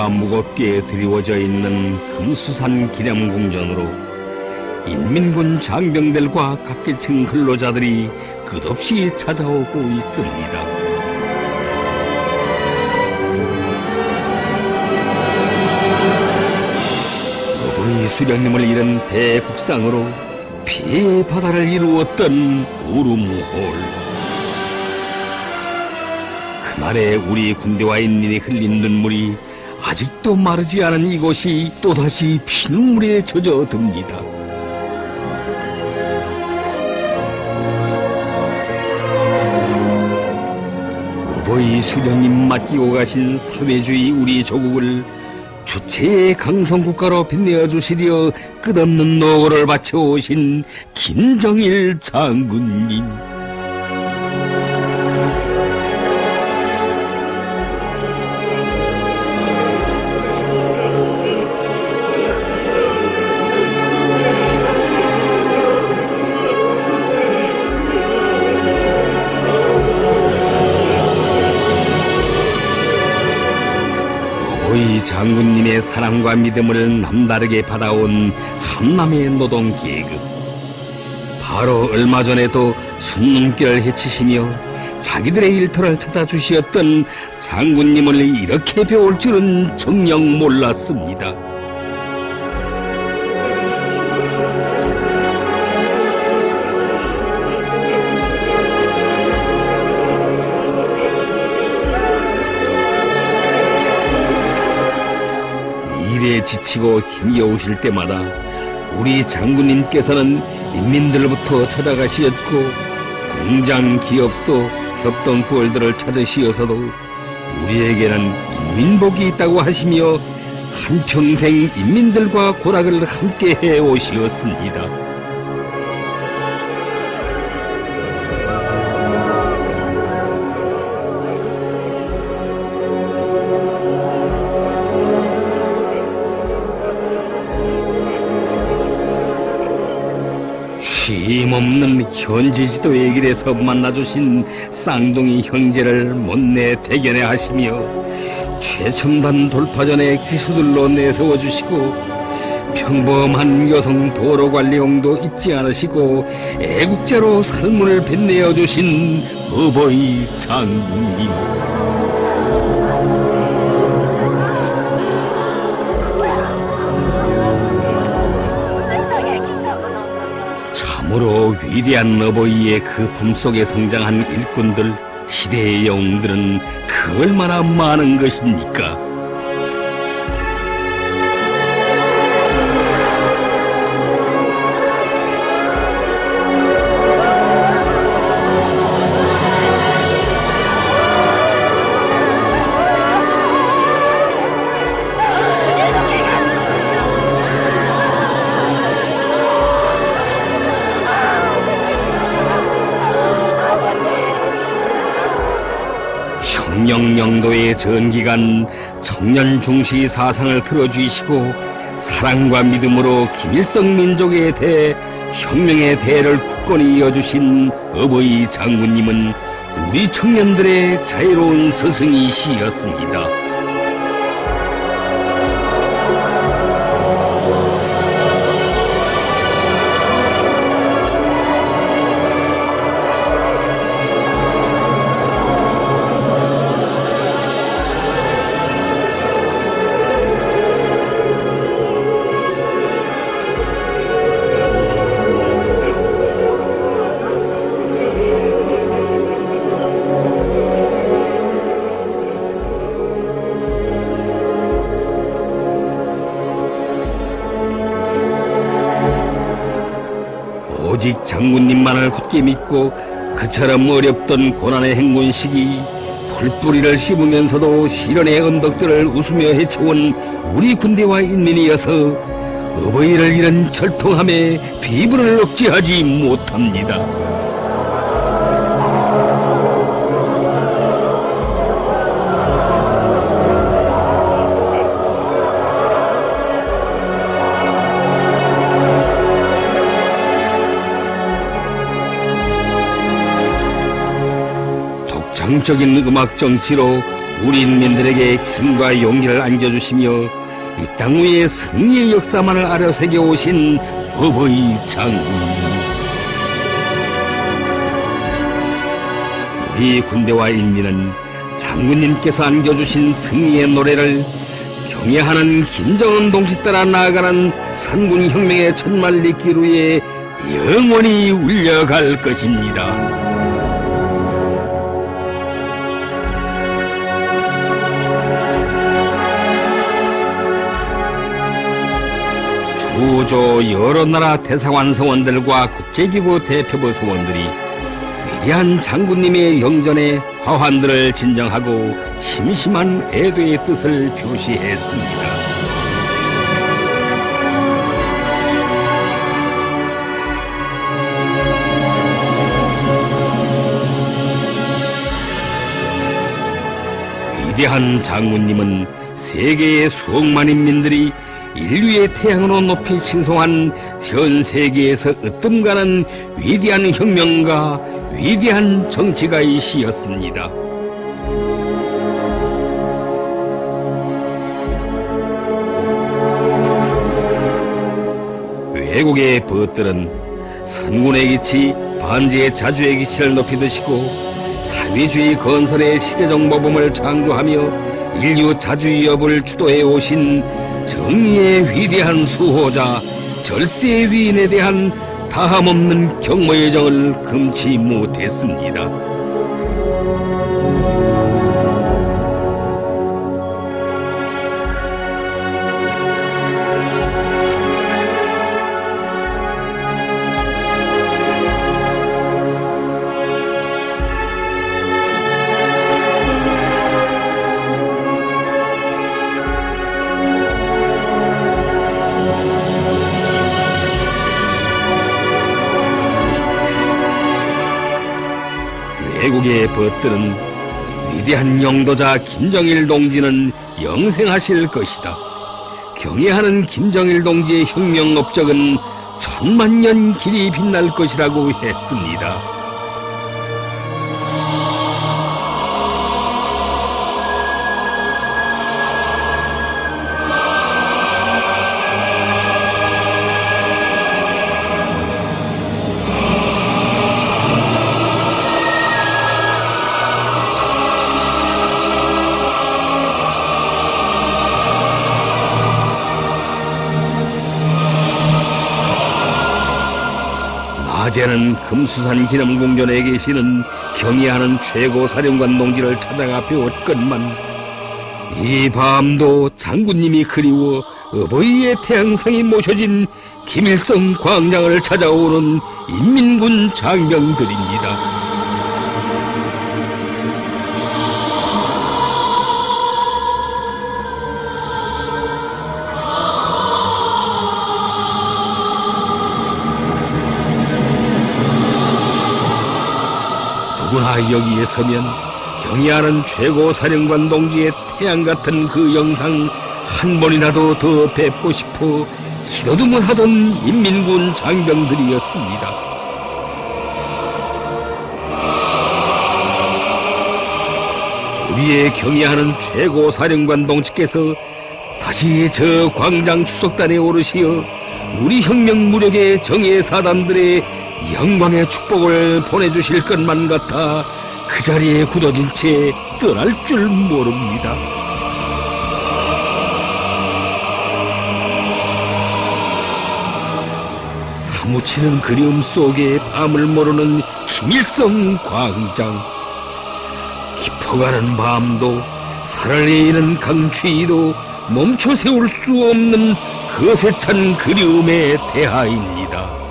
의자가 무겁게 드리워져 있는 금수산 기념궁전으로 인민군 장병들과 각계층 근로자들이 끝없이 찾아오고 있습니다. 어버이 수령님을 잃은 대국상으로 피해의 바다를 이루었던 우루무홀. 그날의 우리 군대와 인민이 흘린 눈물이 아직도 마르지 않은 이곳이 또다시 피눈물에 젖어듭니다. 어버이 수령님 맡기고 가신 사회주의 우리 조국을 주체의 강성국가로 빛내어 주시려 끝없는 노고를 바쳐오신 김정일 장군님. 어버이 장군님의 사랑과 믿음을 남다르게 받아온 한남의 노동계급. 바로 얼마 전에도 순놈길을 헤치시며 자기들의 일터를 찾아주시었던 장군님을 이렇게 배울 줄은 정녕 몰랐습니다. 일에 지치고 힘이 오실 때마다 우리 장군님께서는 인민들로부터 찾아가시었고 공장, 기업소, 협동부월들을 찾으시어서도 우리에게는 인민복이 있다고 하시며 한평생 인민들과 고락을 함께 해오시었습니다. 쉼없는 현지 지도의 길에서 만나주신 쌍둥이 형제를 못내 대견해 하시며 최첨단 돌파전의 기수들로 내세워주시고 평범한 여성 도로관리용도 잊지 않으시고 애국자로 삶을 빛내어 주신 어버이 장군님. 참으로 위대한 어버이의 그 품속에 성장한 일꾼들, 시대의 영웅들은 그 얼마나 많은 것입니까? 청령영도의 전기간 청년 중시 사상을 틀어주시고 사랑과 믿음으로 김일성 민족에 대해 혁명의 대를 굳건히 이어주신 어버이 장군님은 우리 청년들의 자유로운 스승이시였습니다. 오직 장군님만을 굳게 믿고 그처럼 어렵던 고난의 행군 시기 풀뿌리를 씹으면서도 시련의 언덕들을 웃으며 헤쳐온 우리 군대와 인민이어서 어버이를 잃은 절통함에 비분을 억제하지 못합니다. 독창적인 음악 정치로 우리 인민들에게 힘과 용기를 안겨주시며 이 땅 위에 승리의 역사만을 아려새겨 오신 어버이 장군님, 우리 군대와 인민은 장군님께서 안겨주신 승리의 노래를 경애하는 김정은 동지 따라 나아가는 산군혁명의 천만 리기루에 영원히 울려갈 것입니다. 주조 여러 나라 대사관 서원들과 국제기구 대표부 서원들이 위대한 장군님의 영전에 화환들을 진정하고 심심한 애도의 뜻을 표시했습니다. 위대한 장군님은 세계의 수억만 인민들이 인류의 태양으로 높이 칭송한 전 세계에서 으뜸가는 위대한 혁명가, 위대한 정치가이시였습니다. 외국의 벗들은 선군의 기치, 반지의 자주의 기치를 높이 드시고 사회주의 건설의 시대적 모범을 창조하며 인류 자주위협을 주도해 오신 정의의 위대한 수호자, 절세의 위인에 대한 다함없는 경모의 정을 금치 못했습니다. 외국의 벗들은 위대한 영도자 김정일 동지는 영생하실 것이다. 경애하는 김정일 동지의 혁명 업적은 천만년 길이 빛날 것이라고 했습니다. 낮에는 금수산 기념공전에 계시는 경애하는 최고사령관 동지를 찾아가 배웠건만 이 밤도 장군님이 그리워 어버이의 태양상이 모셔진 김일성 광장을 찾아오는 인민군 장병들입니다. 누구나 여기에 서면 경애하는 최고사령관 동지의 태양같은 그 영상 한 번이라도 더 뵙고 싶어 기도도 못하던 인민군 장병들이었습니다. 우리의 경애하는 최고사령관 동지께서 다시 저 광장 추석단에 오르시어 우리 혁명 무력의 정예 사단들의 영광의 축복을 보내주실 것만 같아 그 자리에 굳어진 채 떠날 줄 모릅니다. 사무치는 그리움 속에 밤을 모르는 김일성 광장. 깊어가는 밤도 살아내리는 강추위도 멈춰 세울 수 없는 거세 찬 그리움의 대하입니다.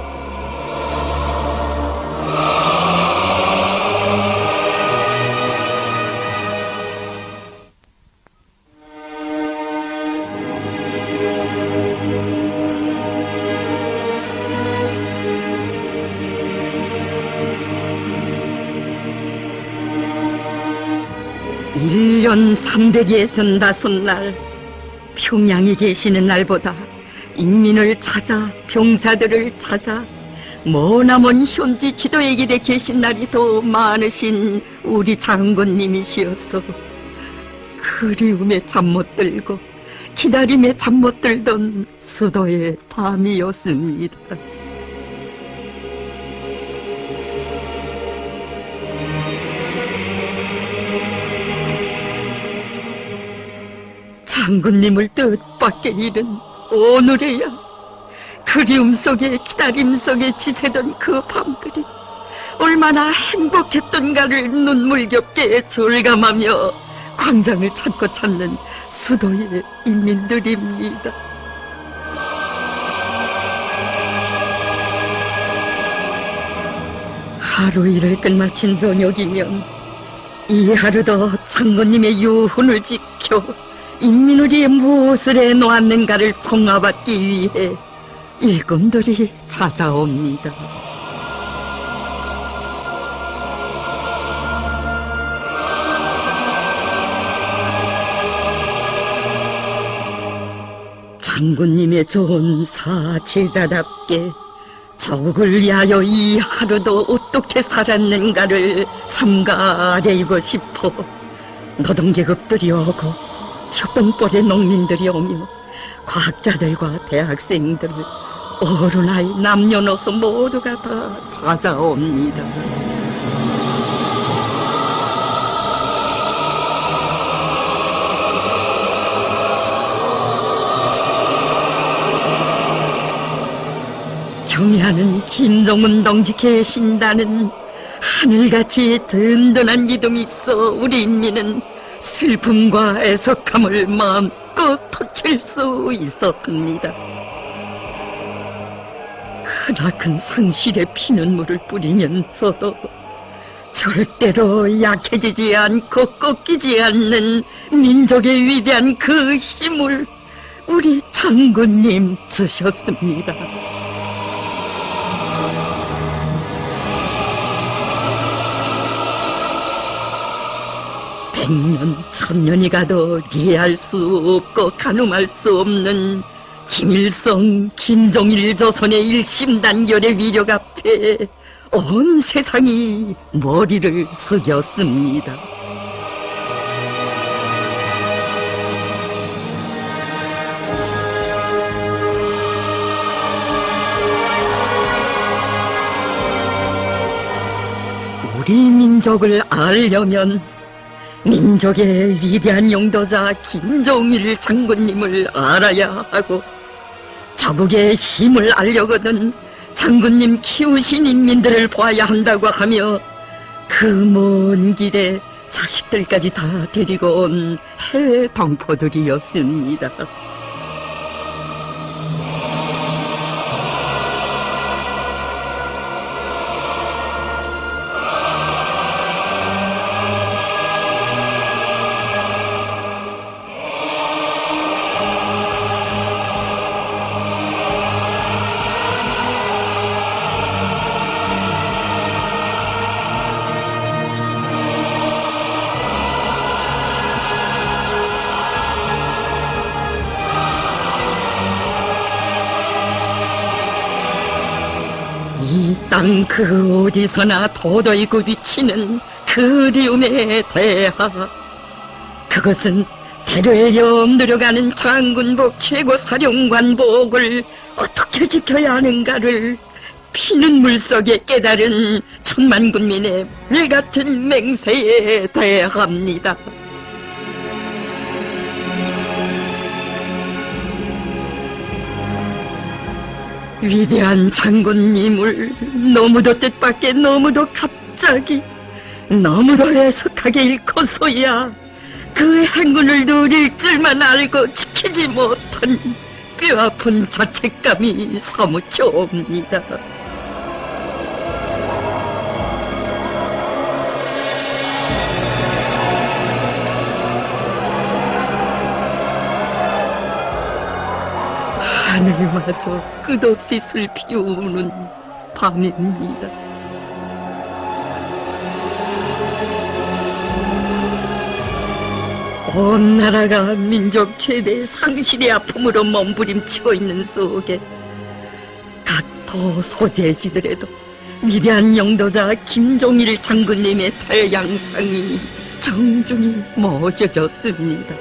일 년 365날 평양에 계시는 날보다 인민을 찾아 병사들을 찾아 머나먼 현지 지도의 길에 계신 날이 더 많으신 우리 장군님이시어서 그리움에 잠 못 들고 기다림에 잠 못 들던 수도의 밤이었습니다. 장군님을 뜻밖의 일은 오늘에야 그리움 속에 기다림 속에 지새던 그 밤들이 얼마나 행복했던가를 눈물겹게 절감하며 광장을 찾고 찾는 수도의 인민들입니다. 하루 일을 끝마친 저녁이면 이 하루도 장군님의 유훈을 지켜 인민우리에 무엇을 해놓았는가를 종합받기 위해 일꾼들이 찾아옵니다. 장군님의 좋은 사제자답게 조국을 위하여 이 하루도 어떻게 살았는가를 삼가 아뢰고 싶어 노동계급들이 오고 협동벌의 농민들이 오며 과학자들과 대학생들, 어른아이, 남녀노소 모두가 다 찾아옵니다. 경애하는 김정은 동지 계신다는 하늘같이 든든한 믿음이 있어 우리 인민은 슬픔과 애석함을 마음껏 터칠 수 있었습니다. 크나큰 상실의 피눈물을 뿌리면서도 절대로 약해지지 않고 꺾이지 않는 민족의 위대한 그 힘을 우리 장군님 주셨습니다. 100년, 1000년이 가도 이해할 수 없고 가늠할 수 없는 김일성, 김정일 조선의 일심단결의 위력 앞에 온 세상이 머리를 숙였습니다. 우리 민족을 알려면 민족의 위대한 용도자 김정일 장군님을 알아야 하고, 조국의 힘을 알려거든 장군님 키우신 인민들을 봐야 한다고 하며 그 먼 길에 자식들까지 다 데리고 온 해외 동포들이었습니다. 이 땅 그 어디서나 도도이고 비치는 그리움의 대하, 그것은 대로에 염두려가는 장군복 최고 사령관복을 어떻게 지켜야 하는가를 피눈물 속에 깨달은 천만 군민의 불같은 맹세에 대합니다. 위대한 장군님을 너무도 뜻밖의, 너무도 갑자기, 너무도 애석하게 잃고서야 그 행운을 누릴 줄만 알고 지키지 못한 뼈아픈 자책감이 사무쳐 옵니다. 하늘마저 끝없이 슬피 우는 밤입니다. 온 나라가 민족 최대 상실의 아픔으로 몸부림치고 있는 속에 각 도 소재지들에도 위대한 영도자 김종일 장군님의 태양상이 정중히 모셔졌습니다.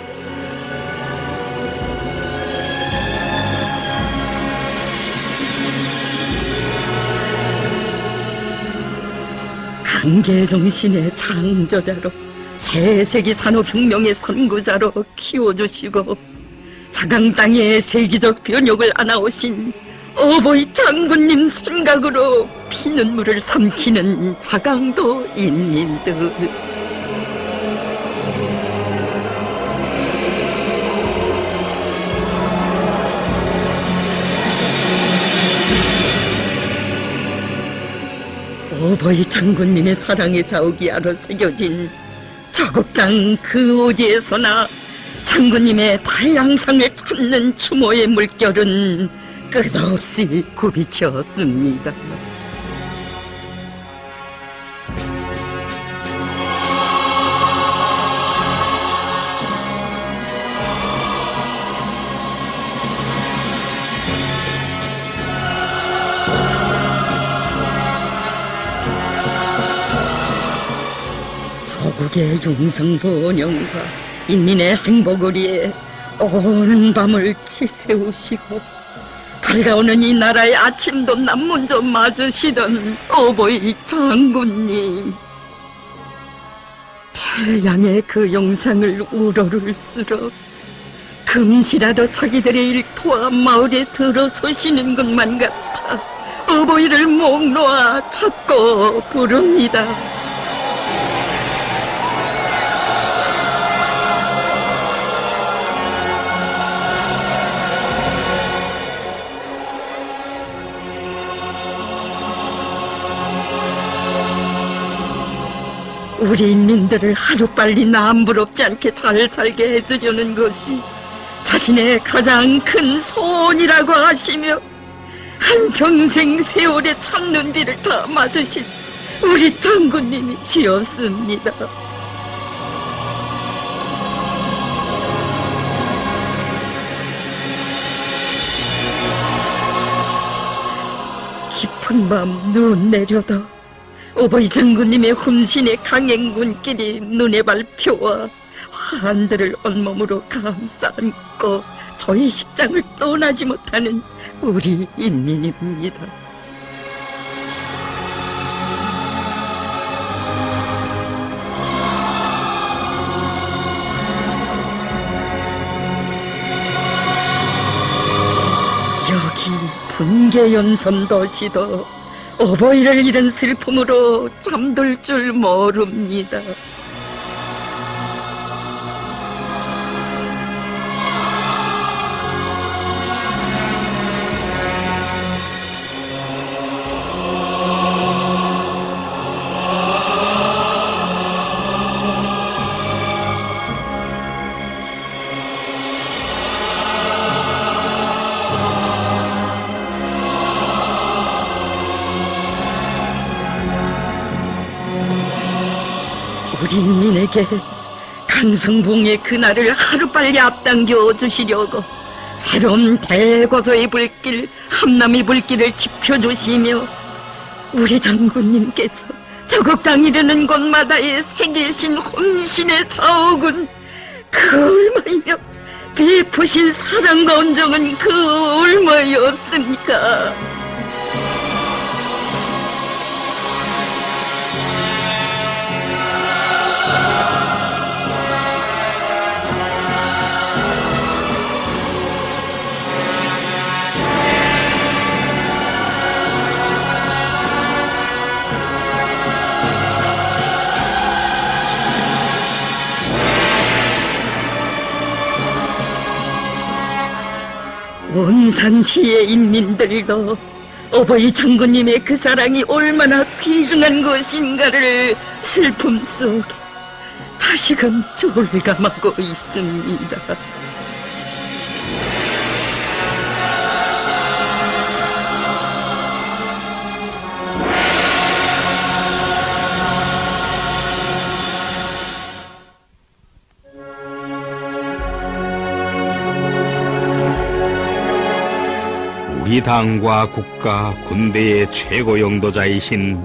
강계정신의 창조자로 세세기 산업혁명의 선구자로 키워주시고 자강 땅의 세계적 변혁을 안아오신 어버이 장군님 생각으로 피눈물을 삼키는 자강도 인민들. 어버이 장군님의 사랑의 자욱이 아로 새겨진 저국 땅 그 오지에서나 장군님의 다양상을 찾는 추모의 물결은 끝없이 굽이쳤습니다. 조국의 용성번영과 인민의 행복을 위해 온 밤을 치새우시고 밝아오는 이 나라의 아침도 남문저 맞으시던 어버이 장군님, 태양의 그 영상을 우러를수록 금시라도 자기들의 일터와 마을에 들어서시는 것만 같아 어버이를 목 놓아 찾고 부릅니다. 우리 인민들을 하루빨리 남부럽지 않게 잘 살게 해주려는 것이 자신의 가장 큰 소원이라고 하시며 한평생 세월의 찬눈비를 다 맞으신 우리 장군님이시었습니다. 깊은 밤 눈 내려도 어버이 장군님의 혼신의 강행군길이 눈에 밟혀와 환들을 온몸으로 감싸 안고 저희 식장을 떠나지 못하는 우리 인민입니다. 여기 분계연선 도시도 어버이를 잃은 슬픔으로 잠들 줄 모릅니다. 우리 인민에게 강성봉의 그날을 하루빨리 앞당겨 주시려고 새로운 대고서의 불길, 함남의 불길을 지펴주시며 우리 장군님께서 저국 땅 이르는 곳마다에 새기신 혼신의 자욱은 그 얼마이며 베푸신 사랑과 온정은 그 얼마였습니까? 온산시의 인민들도 어버이 장군님의 그 사랑이 얼마나 귀중한 것인가를 슬픔 속에 다시금 절감하고 있습니다. 우리 당과 국가, 군대의 최고 영도자이신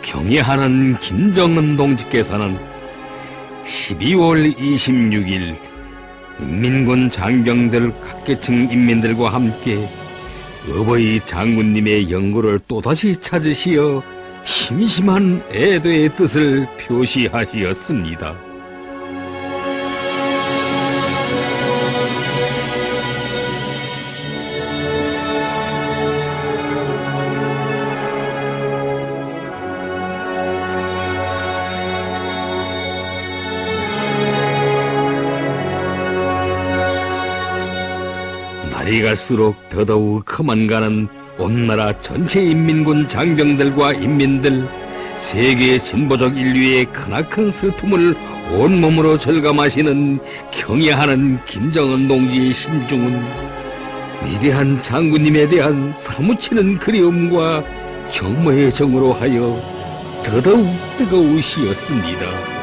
경애하는 김정은 동지께서는 12월 26일 인민군 장병들 각계층 인민들과 함께 어버이 장군님의 영고를 또다시 찾으시어 심심한 애도의 뜻을 표시하시었습니다. 날이 갈수록 더더욱 커만가는 온나라 전체 인민군 장병들과 인민들, 세계 진보적 인류의 크나큰 슬픔을 온몸으로 절감하시는 경애하는 김정은 동지의 심중은 위대한 장군님에 대한 사무치는 그리움과 혐오의 정으로 하여 더더욱 뜨거우시었습니다.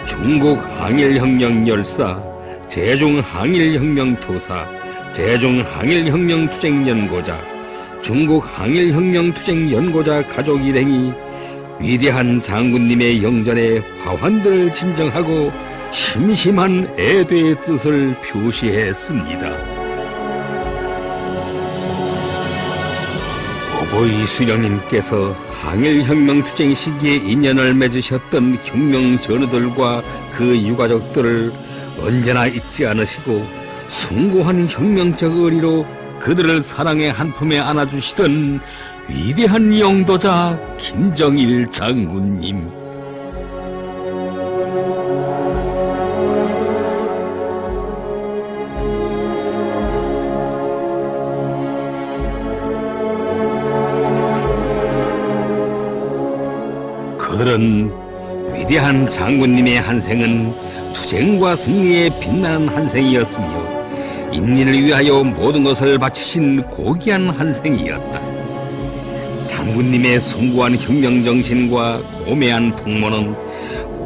중국 항일혁명 열사, 제중 항일혁명 투사, 제중 항일혁명 투쟁 연고자, 중국 항일혁명 투쟁 연고자 가족 일행이 위대한 장군님의 영전에 화환들을 진정하고 심심한 애도의 뜻을 표시했습니다. 어버이 수령님께서 항일혁명 투쟁 시기에 인연을 맺으셨던 혁명 전우들과 그 유가족들을 언제나 잊지 않으시고 숭고한 혁명적 의리로 그들을 사랑의 한 품에 안아주시던 위대한 영도자 김정일 장군님. 그들은 위대한 장군님의 한생은 투쟁과 승리에 빛나는 한생이었으며 인민을 위하여 모든 것을 바치신 고귀한 한생이었다. 장군님의 숭고한 혁명정신과 고매한 풍모는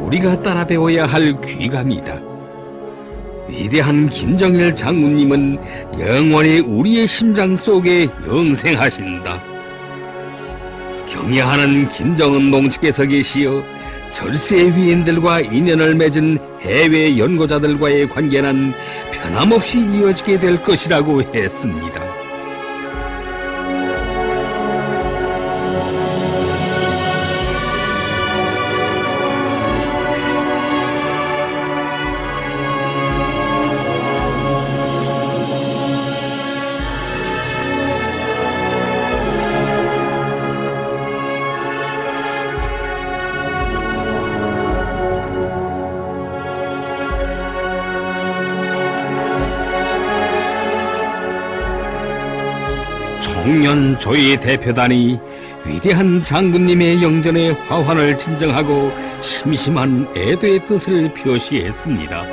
우리가 따라 배워야 할 귀감이다. 위대한 김정일 장군님은 영원히 우리의 심장 속에 영생하신다. 경애하는 김정은 동지께서 계시어 절세 위인들과 인연을 맺은 해외 연고자들과의 관계는 변함없이 이어지게 될 것이라고 했습니다. 청년 조의 대표단이 위대한 장군님의 영전에 화환을 진정하고 심심한 애도의 뜻을 표시했습니다.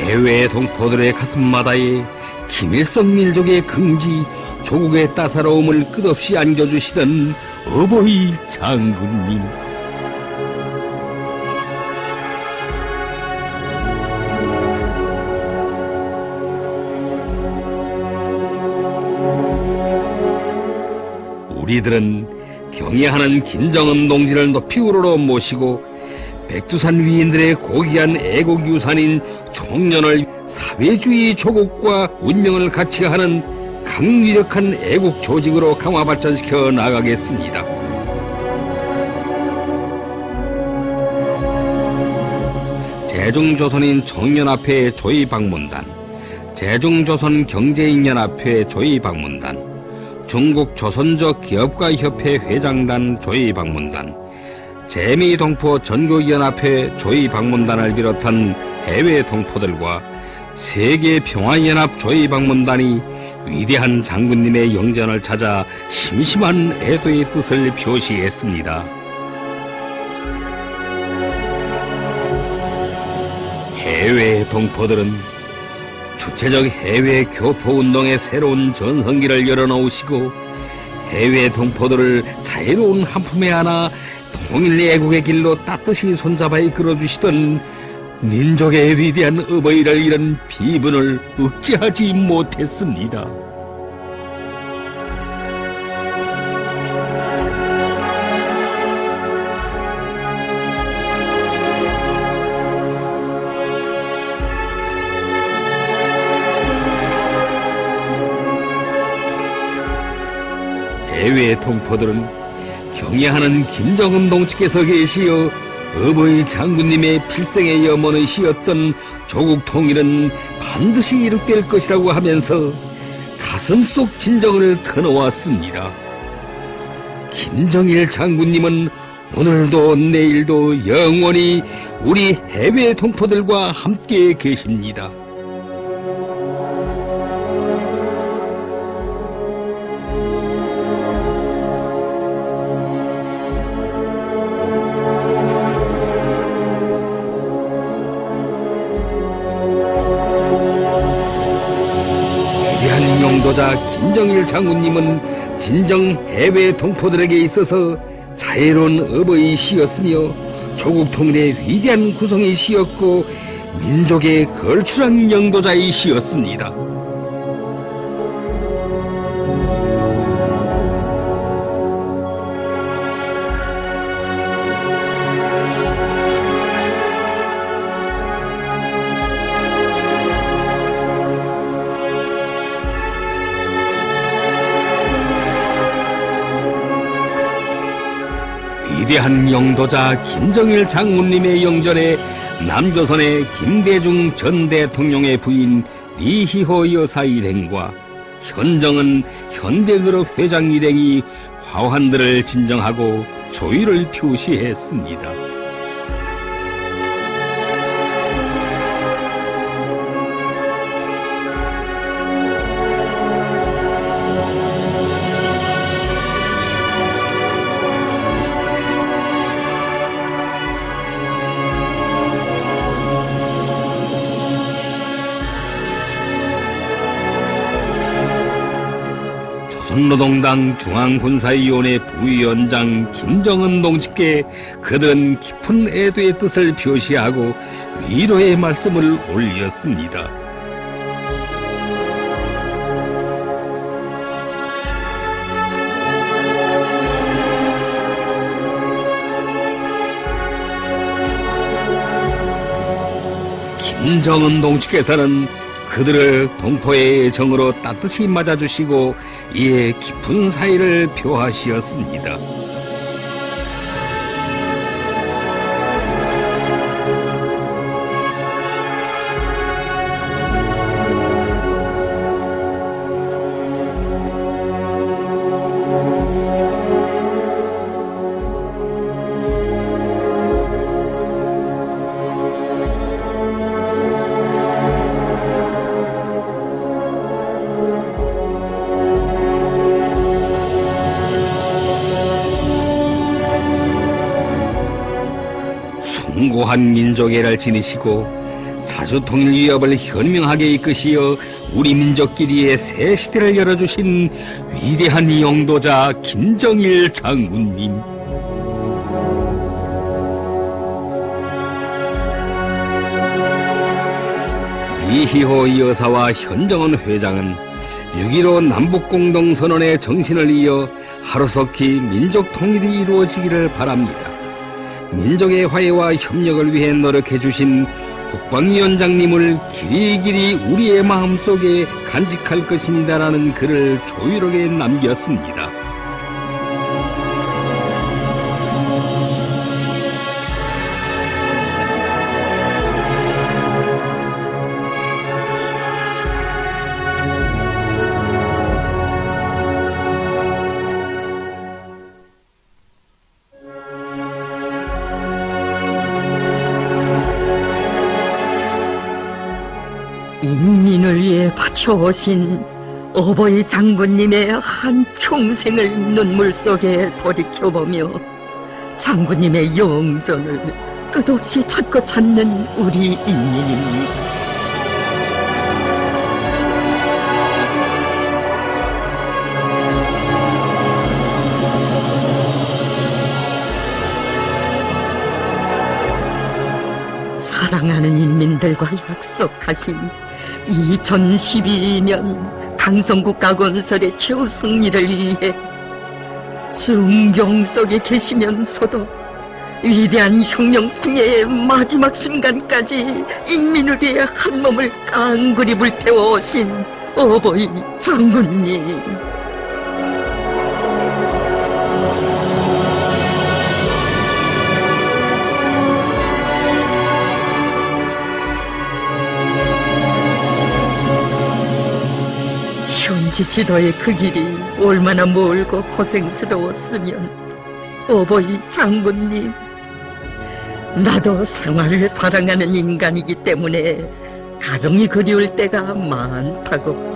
해외 동포들의 가슴마다에 김일성 민족의 긍지, 조국의 따사로움을 끝없이 안겨주시던 어버이 장군님. 우리들은 경애하는 김정은 동지를 높이 우러러 모시고 백두산 위인들의 고귀한 애국 유산인 총련을 사회주의 조국과 운명을 같이 하는 강력한 애국 조직으로 강화 발전시켜 나가겠습니다. 제중조선인 총연합회 조의방문단, 제중조선경제인연합회 조의방문단, 중국 조선적 기업가협회 회장단 조의방문단, 재미동포 전국연합회 조의방문단을 비롯한 해외 동포들과 세계평화연합 조의방문단이 위대한 장군님의 영전을 찾아 심심한 애도의 뜻을 표시했습니다. 해외 동포들은 주체적 해외 교포운동의 새로운 전성기를 열어놓으시고 해외 동포들을 자유로운 한품에 안아 통일 애국의 길로 따뜻이 손잡아 이끌어주시던 민족의 위대한 어버이를 잃은 비분을 억제하지 못했습니다. 해외 동포들은 경애하는 김정은 동지께서 계시어 어버이 장군님의 필생의 염원이시였던 조국 통일은 반드시 이룩될 것이라고 하면서 가슴속 진정을 터놓았습니다. 김정일 장군님은 오늘도 내일도 영원히 우리 해외 동포들과 함께 계십니다. 위대한 용도자 김정일 장군님은 진정 해외 동포들에게 있어서 자애로운 어버이시였으며 조국 통일의 위대한 구성이시였고 민족의 걸출한 영도자이시였습니다. 위대한 영도자 김정일 장군님의 영전에 남조선의 김대중 전 대통령의 부인 리희호 여사 일행과 현정은 현대그룹 회장 일행이 화환들을 진정하고 조의를 표시했습니다. 조선노동당 중앙군사위원회 부위원장 김정은 동지께 그들은 깊은 애도의 뜻을 표시하고 위로의 말씀을 올렸습니다. 김정은 동지께서는 그들을 동포의 애정으로 따뜻이 맞아주시고 이에 깊은 사이를 표하시었습니다. 숭고한 민족애를 지니시고 자주통일 위협을 현명하게 이끄시어 우리 민족끼리의 새 시대를 열어주신 위대한 영도자 김정일 장군님. 리희호 여사와 현정은 회장은 6.15 남북공동선언의 정신을 이어 하루속히 민족 통일이 이루어지기를 바랍니다. 민족의 화해와 협력을 위해 노력해주신 국방위원장님을 길이길이 우리의 마음속에 간직할 것입니다라는 글을 조율하게 남겼습니다. 인민을 위해 바쳐오신 어버이 장군님의 한 평생을 눈물 속에 돌이켜보며 장군님의 영전을 끝없이 찾고 찾는 우리 인민입니다. 사랑하는 인민들과 약속하신 2012년 강성국가 건설의 최후 승리를 위해 순경 속에 계시면서도 위대한 혁명 성회의 마지막 순간까지 인민을 위해 한 몸을 깡그리 불태워 오신 어버이 장군님, 현지 지도의 그 길이 얼마나 멀고 고생스러웠으면 어버이 장군님, 나도 생활을 사랑하는 인간이기 때문에 가정이 그리울 때가 많다고.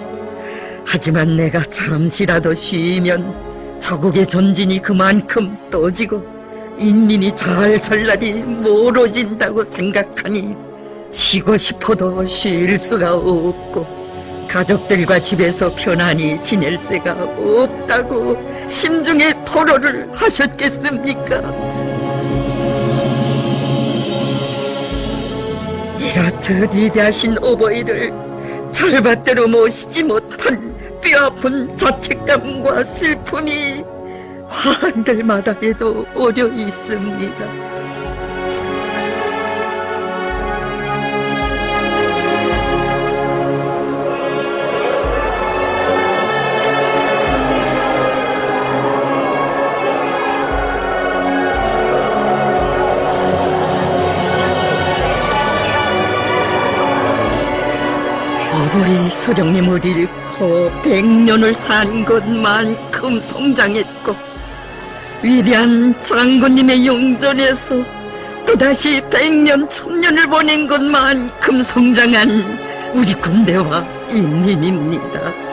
하지만 내가 잠시라도 쉬면 저국의 전진이 그만큼 떠지고 인민이 잘 살 날이 멀어진다고 생각하니 쉬고 싶어도 쉴 수가 없고 가족들과 집에서 편안히 지낼 새가 없다고 심중에 토로를 하셨겠습니까? 이렇듯 위대하신 어버이를 절밭대로 모시지 못한 뼈아픈 자책감과 슬픔이 한들마다에도 오려 있습니다. 어버이 소령님을 잃고 100년을 산 것만큼 성장했고 위대한 장군님의 용전에서 또다시 100년 1000년을 보낸 것만큼 성장한 우리 군대와 인민입니다.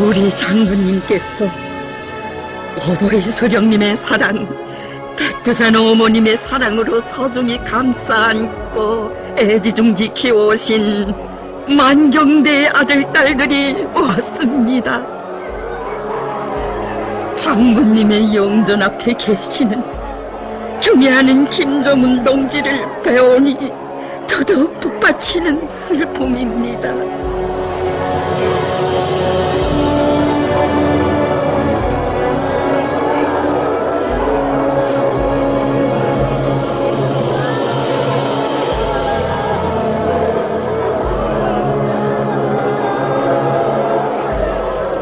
우리 장군님께서 어버이 소령님의 사랑, 백두산 어머님의 사랑으로 소중히 감싸 안고 애지중지 키워오신 만경대의 아들, 딸들이 왔습니다. 장군님의 영전 앞에 계시는 경애하는 김정은 동지를 배우니 더더욱 북받치는 슬픔입니다.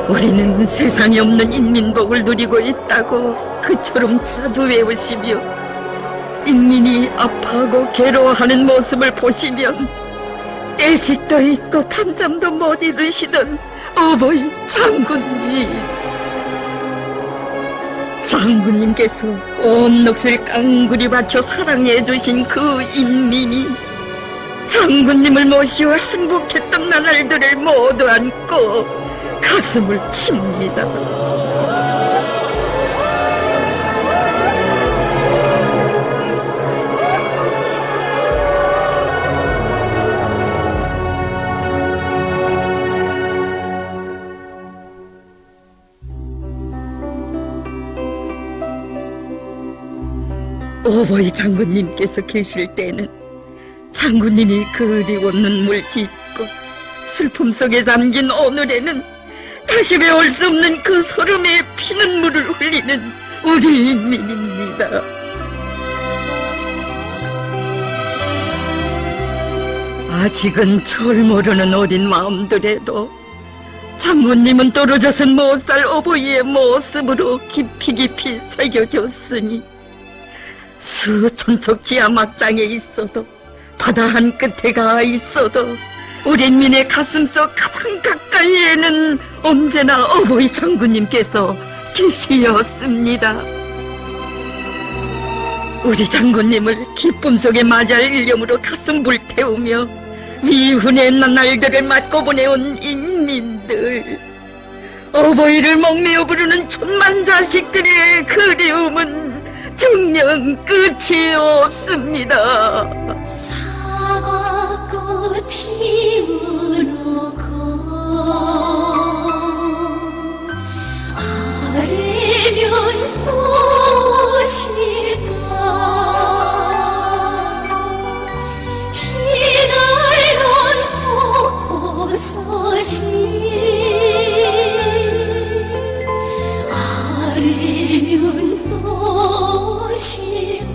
우리는 세상에 없는 인민복을 누리고 있다고 그처럼 자주 외우시며 인민이 아파하고 괴로워하는 모습을 보시면 떼식도 있고 밤잠도 못 이루시던 어버이 장군님, 장군님께서 온 넋을 깡그리 바쳐 사랑해 주신 그 인민이 장군님을 모시어 행복했던 나날들을 모두 안고 가슴을 칩니다. 어버이 장군님께서 계실 때는 장군님이 그리워 눈물 짓고 슬픔 속에 잠긴 오늘에는 다시 배울 수 없는 그 소름의 피눈물을 흘리는 우리 인민입니다. 아직은 철 모르는 어린 마음들에도 장군님은 떨어져선 못 살 어버이의 모습으로 깊이 깊이 새겨졌으니 수천척 지하 막장에 있어도 바다 한 끝에 가 있어도 우리 인민의 가슴속 가장 가까이에는 언제나 어버이 장군님께서 계시었습니다. 우리 장군님을 기쁨 속에 맞이할 일념으로 가슴 불태우며 미훈의 날들을 맞고 보내온 인민들, 어버이를 목매어 부르는 천만 자식들의 그리움은 정녕 끝이 없습니다. 사막꽃 피우놓고 아래면 또 실까 피날론 폭포서시 아래면 또 실까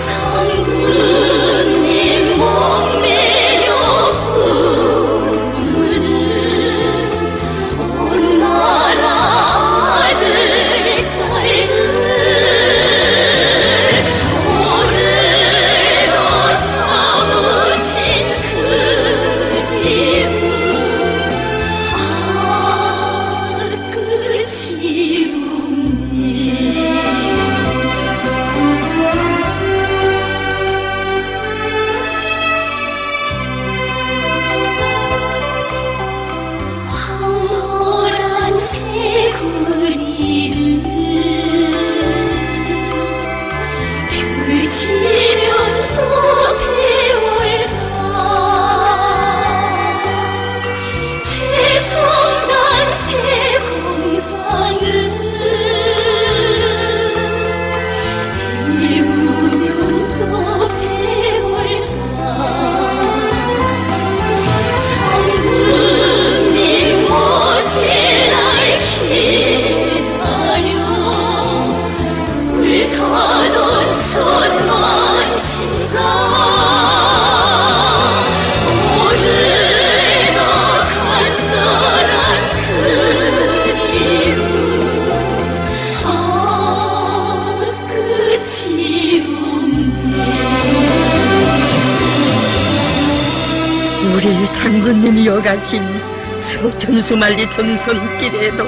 장군님 목매여 부르는 온 나라 아들 딸들 오늘도 사무친 그리움 끝이 없네. 황홀한 새구리를 펼치면 또 배월가 최첨단 새공장을 세우면 또 배월가 장군님 오실 날 기다려 불타던 천만 심장 오늘도 간절한 그리움 끝이 없네. 우리 장군님이 여가신 서천수만리 전선길에도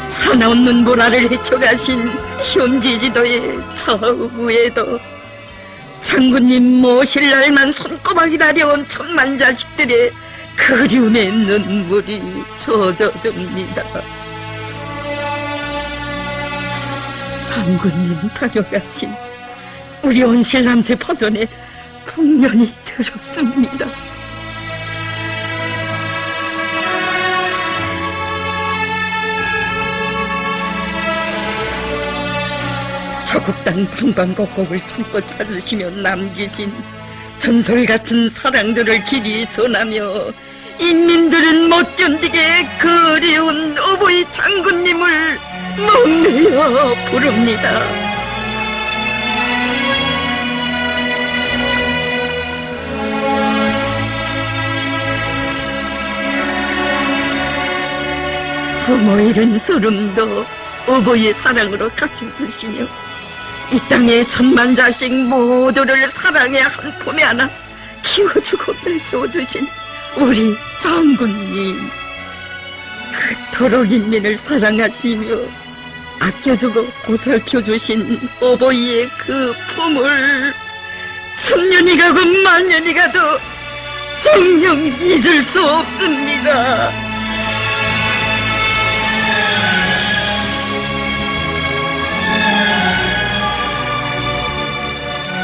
사나운 보라를 헤쳐가신 현지지도의 저우에도 장군님 모실 날만 손꼽아 기다려온 천만 자식들의 그리움의 눈물이 젖어듭니다. 장군님 다녀가신 우리 온실남새 퍼전에 풍년이 들었습니다. 저국단 방방곡곡을 참고 찾으시며 남기신 전설 같은 사랑들을 길이 전하며 인민들은 못 견디게 그리운 어버이 장군님을 목매어 부릅니다. 부모 잃은 소름도 어버이의 사랑으로 감춰주시며 이 땅의 천만 자식 모두를 사랑의 한 품에 안아 키워주고 내세워주신 우리 장군님, 그토록 인민을 사랑하시며 아껴주고 보살펴주신 어버이의 그 품을 천년이 가고 만년이 가도 정녕 잊을 수 없습니다.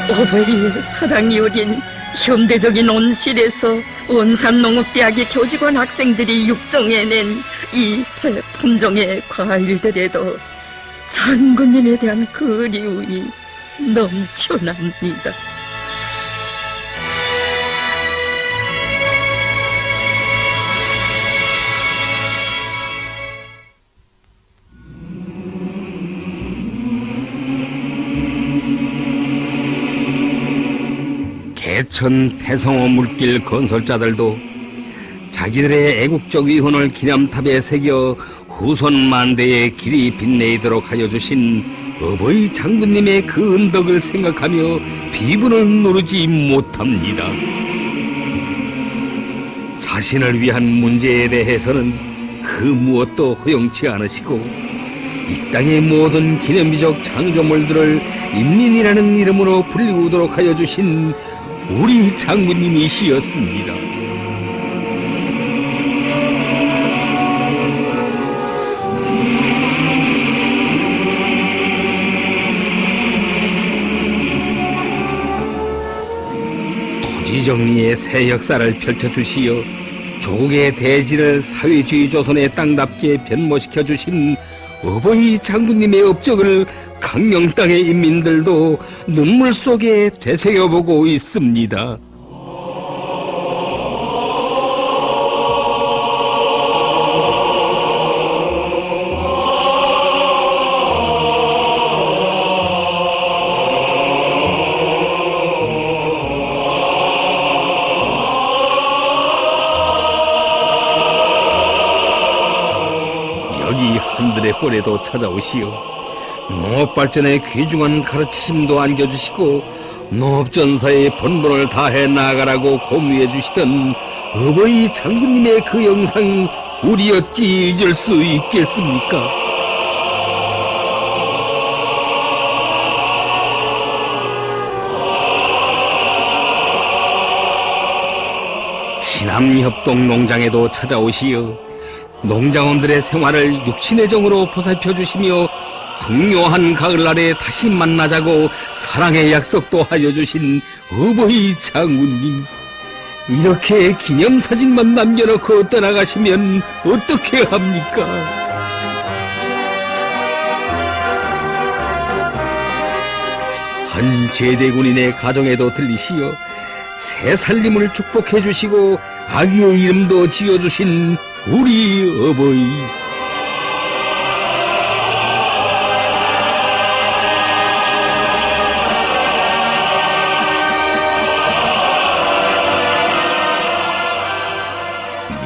어버이의 사랑이 어린 현대적인 온실에서 원산농업대학의 교직원 학생들이 육성해낸 이 새 품종의 과일들에도 장군님에 대한 그리움이 넘쳐납니다. 개천 태성호 물길 건설자들도 자기들의 애국적 위훈을 기념탑에 새겨 후손 만대에 길이 빛내도록 하여 주신 어버이 장군님의 그 은덕을 생각하며 비분을 누르지 못합니다. 자신을 위한 문제에 대해서는 그 무엇도 허용치 않으시고 이 땅의 모든 기념비적 창조물들을 인민이라는 이름으로 불리우도록 하여 주신 우리 장군님이시였습니다. 국위정리의 새 역사를 펼쳐주시어 조국의 대지를 사회주의 조선의 땅답게 변모시켜 주신 어버이 장군님의 업적을 강령 땅의 인민들도 눈물 속에 되새겨보고 있습니다. 여기 한들의 뻘에도 찾아오시어 농업 발전에 귀중한 가르치심도 안겨주시고 농업전사의 본분을 다해 나아가라고 공유해 주시던 어버이 장군님의 그 영상 우리 어찌 잊을 수 있겠습니까? 신암협동 농장에도 찾아오시어 농장원들의 생활을 육신의 정으로 보살펴 주시며 풍요한 가을날에 다시 만나자고 사랑의 약속도 하여 주신 어버이 장군님, 이렇게 기념사진만 남겨놓고 떠나가시면 어떻게 합니까? 한 제대군인의 가정에도 들리시어 새 살림을 축복해 주시고 아기의 이름도 지어주신 우리 어버이.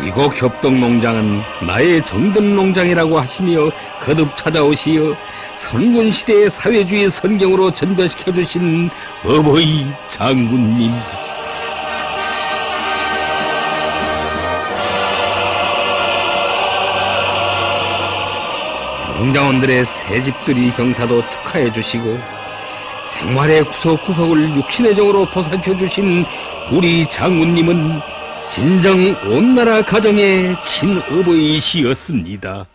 미국 협동농장은 나의 정든농장이라고 하시며 거듭 찾아오시어 선군시대의 사회주의 선경으로 전배시켜 주신 어버이 장군님. 농장원들의 새집들이 경사도 축하해 주시고 생활의 구석구석을 육신의 정으로 보살펴 주신 우리 장군님은 진정 온 나라 가정의 친어버이시였습니다.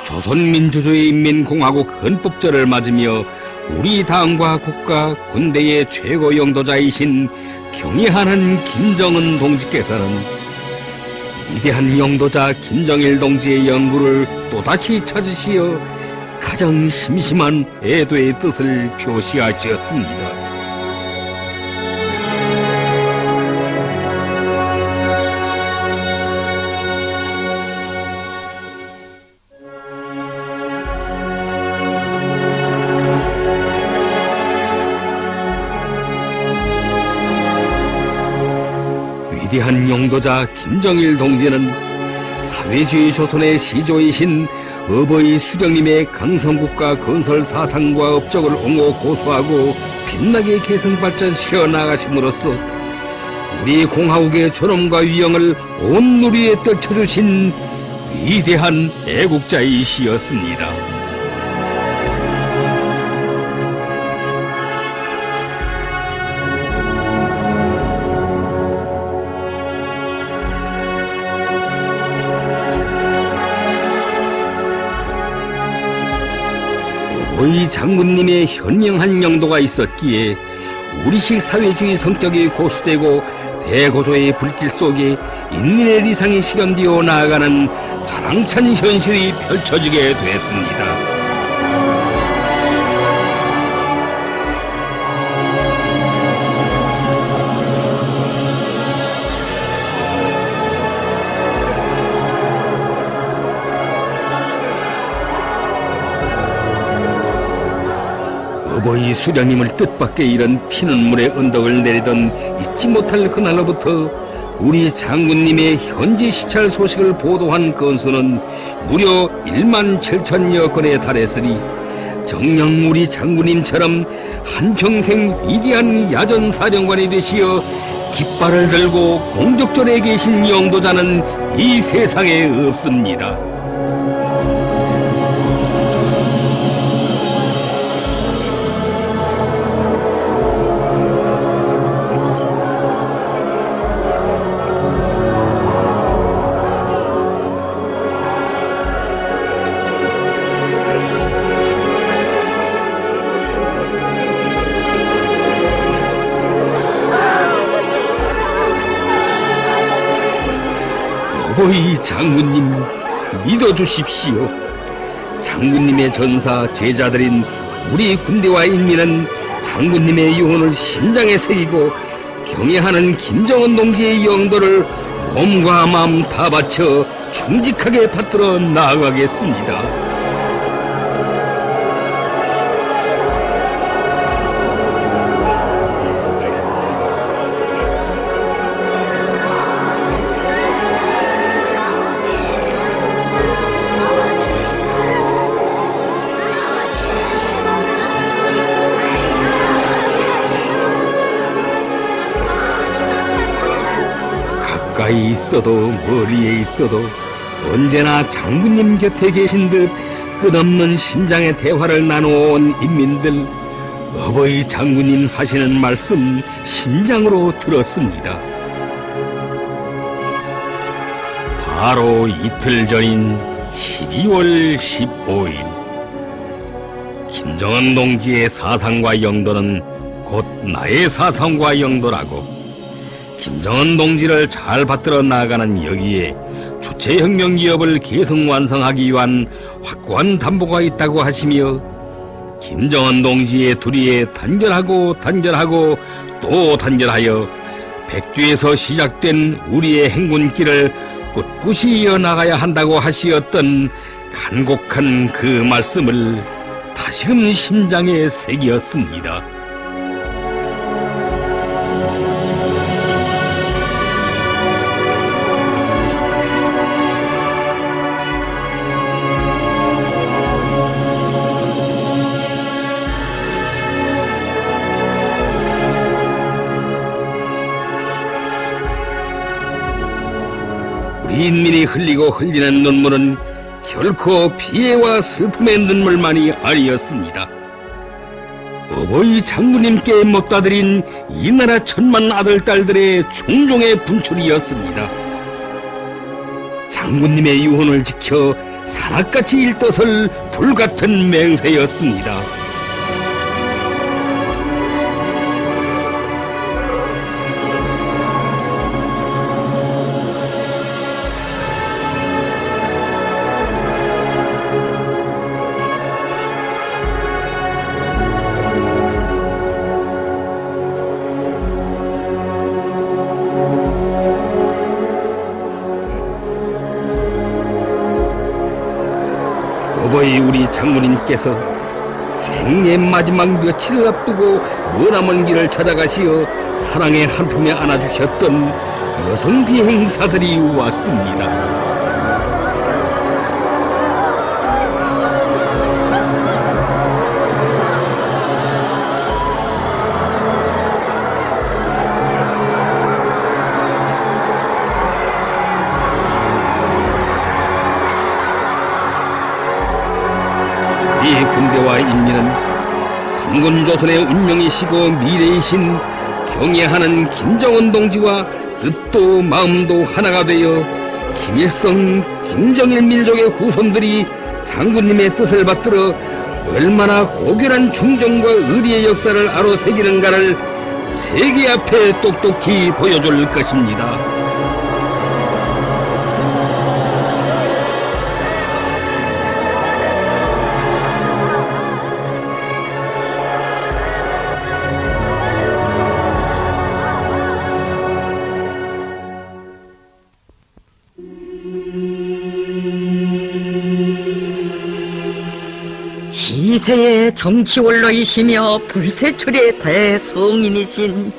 조선민주주의 인민공화국 헌법절을 맞으며 우리 당과 국가 군대의 최고 영도자이신 경의하는 김정은 동지께서는 위대한 영도자 김정일 동지의 영구를 또다시 찾으시어 가장 심심한 애도의 뜻을 표시하셨습니다. 위대한 영도자 김정일 동지는 사회주의 조선의 시조이신 어버이 수령님의 강성국가 건설 사상과 업적을 옹호 고수하고 빛나게 계승 발전시켜 나가심으로써 우리 공화국의 존엄과 위엄을 온 누리에 떨쳐주신 위대한 애국자이시였습니다. 어버이 장군님의 현명한 영도가 있었기에 우리식 사회주의 성격이 고수되고 대고조의 불길 속에 인민의 리상이 실현되어 나아가는 자랑찬 현실이 펼쳐지게 됐습니다. 어버이 수령님을 뜻밖의 이런 피눈물의 언덕을 내리던 잊지 못할 그날로부터 우리 장군님의 현지 시찰 소식을 보도한 건수는 무려 1만 7천여 건에 달했으니 정녕 우리 장군님처럼 한평생 위대한 야전사령관이 되시어 깃발을 들고 공격전에 계신 영도자는 이 세상에 없습니다. 어버이 장군님 믿어주십시오. 장군님의 전사 제자들인 우리 군대와 인민은 장군님의 유언을 심장에 새기고 경애하는 김정은 동지의 영도를 몸과 마음 다 바쳐 충직하게 받들어 나아가겠습니다. 가까이 있어도 멀리에 있어도 언제나 장군님 곁에 계신 듯 끝없는 심장의 대화를 나누어온 인민들, 어버이 장군님 하시는 말씀 심장으로 들었습니다. 바로 이틀 전인 12월 15일, 김정은 동지의 사상과 영도는 곧 나의 사상과 영도라고, 김정은 동지를 잘 받들어 나아가는 여기에 주체혁명 기업을 계승 완성하기 위한 확고한 담보가 있다고 하시며, 김정은 동지의 두리에 단결하고 또 단결하여 백두에서 시작된 우리의 행군길을 꿋꿋이 이어나가야 한다고 하시었던 간곡한 그 말씀을 다시금 심장에 새겼습니다. 우리 인민이 흘리고 흘리는 눈물은 결코 피해와 슬픔의 눈물만이 아니었습니다. 어버이 장군님께 먹다드린 이 나라 천만 아들, 딸들의 충종의 분출이었습니다. 장군님의 유언을 지켜 산악같이 일떠설 불같은 맹세였습니다. 어버이 우리 장군님께서 생애 마지막 며칠을 앞두고 머나먼 길을 찾아가시어 사랑의 한 품에 안아주셨던 여성 비행사들이 왔습니다. 이 군대와 인민은 삼군조선의 운명이시고 미래이신 경애하는 김정은 동지와 뜻도 마음도 하나가 되어 김일성, 김정일 민족의 후손들이 장군님의 뜻을 받들어 얼마나 고결한 충정과 의리의 역사를 아로새기는가를 세계 앞에 똑똑히 보여줄 것입니다. 희세의 정치원로이시며 불세출의 대성인이신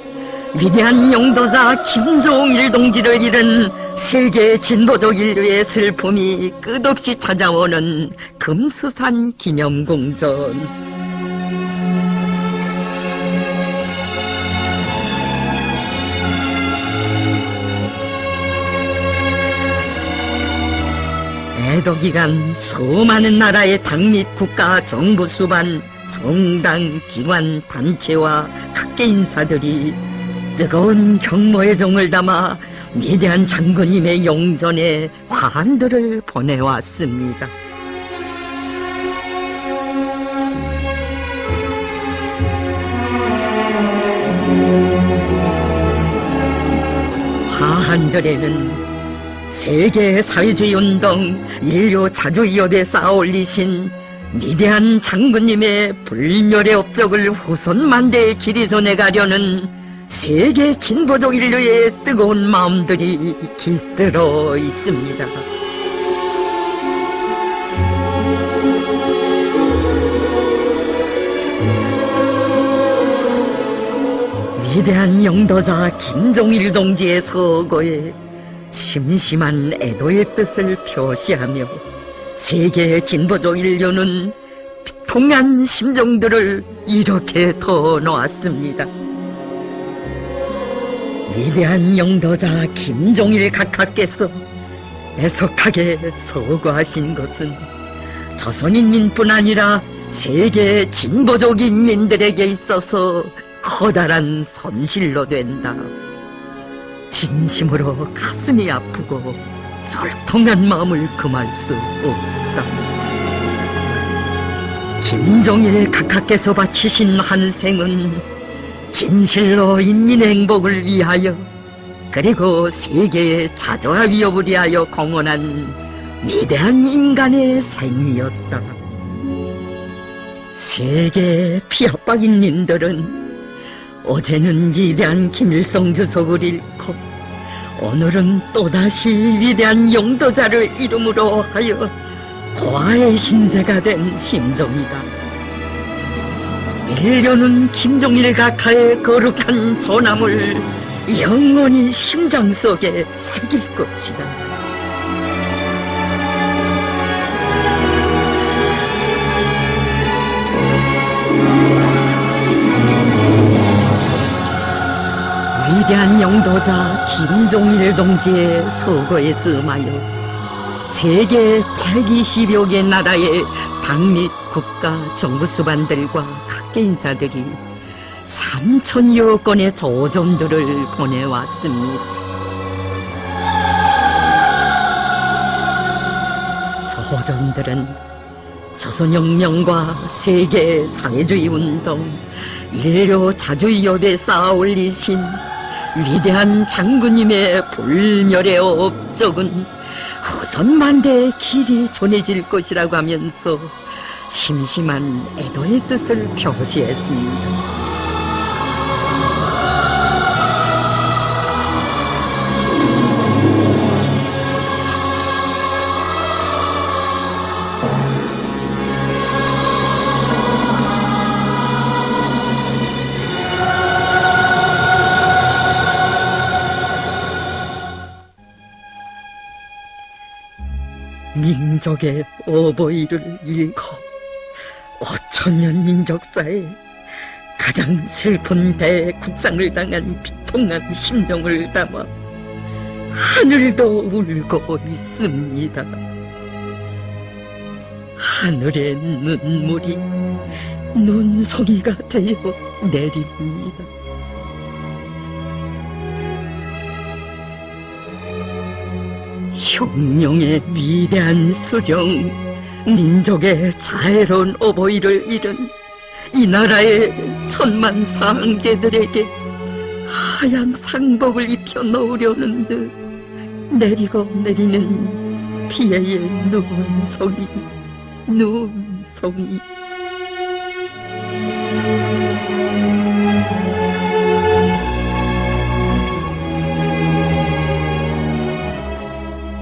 위대한 영도자 김종일 동지를 잃은 세계 진보적 인류의 슬픔이 끝없이 찾아오는 금수산 기념공전. 애도기간 수많은 나라의 당 및 국가 정부 수반, 정당, 기관, 단체와 각계 인사들이 뜨거운 경모의 정을 담아 위대한 장군님의 영전에 환들을 보내왔습니다. 화한들에는 세계 사회주의 운동, 인류 자주위협에 쌓아올리신 위대한 장군님의 불멸의 업적을 후손 만대에 길이 전해가려는 세계 진보적 인류의 뜨거운 마음들이 깃들어 있습니다. 위대한 영도자 김종일 동지의 서거에 심심한 애도의 뜻을 표시하며 세계 진보적 인류는 비통한 심정들을 이렇게 터놓았습니다. 위대한 영도자 김종일 각하께서 애석하게 서거하신 것은 조선인민뿐 아니라 세계 진보적 인민들에게 있어서 커다란 손실로 된다. 진심으로 가슴이 아프고 절통한 마음을 금할 수 없다. 김종일 각하께서 바치신 한 생은 진실로 인민의 행복을 위하여 그리고 세계의 자주와 위협을 위하여 공헌한 위대한 인간의 생이었다. 세계 피압박 인민들은 어제는 위대한 김일성 주석을 잃고 오늘은 또다시 위대한 영도자를 이름으로 하여 고아의 신세가 된 심정이다. 인류는 김종일 각하의 거룩한 존함을 영원히 심장 속에 새길 것이다. 위대한 영도자 김종일 동지의 서거에 즈음하여 세계 120여 개 나라의 당 및 국가 정부 수반들과 각계 인사들이 3,000여 건의 조점들을 보내왔습니다. 조점들은 조선혁명과 세계 사회주의 운동, 인류 자주위협에 쌓아올리신 위대한 장군님의 불멸의 업적은 후손 만대에 길이 전해질 것이라고 하면서 심심한 애도의 뜻을 표시했습니다. 민족의 어버이를 잃고 5,000년 민족사에 가장 슬픈 대국상을 당한 비통한 심정을 담아 하늘도 울고 있습니다. 하늘의 눈물이 눈송이가 되어 내립니다. 혁명의 위대한 수령, 민족의 자애로운 어버이를 잃은 이 나라의 천만 상제들에게 하얀 상복을 입혀 놓으려는 듯 내리고 내리는 피해의 눈송이, 눈송이.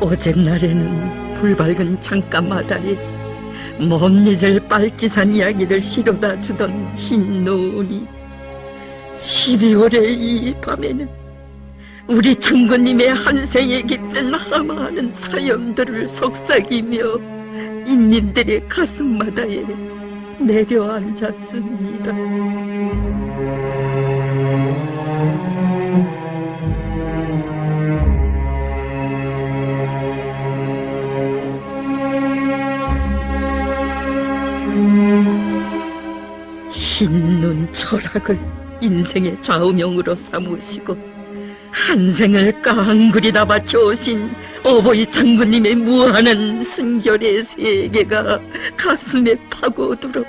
어젯날에는 불밝은 창가마다에 못 잊을 빨치산 이야기를 실어다 주던 흰 눈이 12월의 이 밤에는 우리 장군님의 한생에 깃든 하마하는 사연들을 속삭이며 인민들의 가슴마다에 내려앉았습니다. 흰눈 철학을 인생의 좌우명으로 삼으시고 한생을 깡그리다 바쳐오신 어버이 장군님의 무한한 순결의 세계가 가슴에 파고들어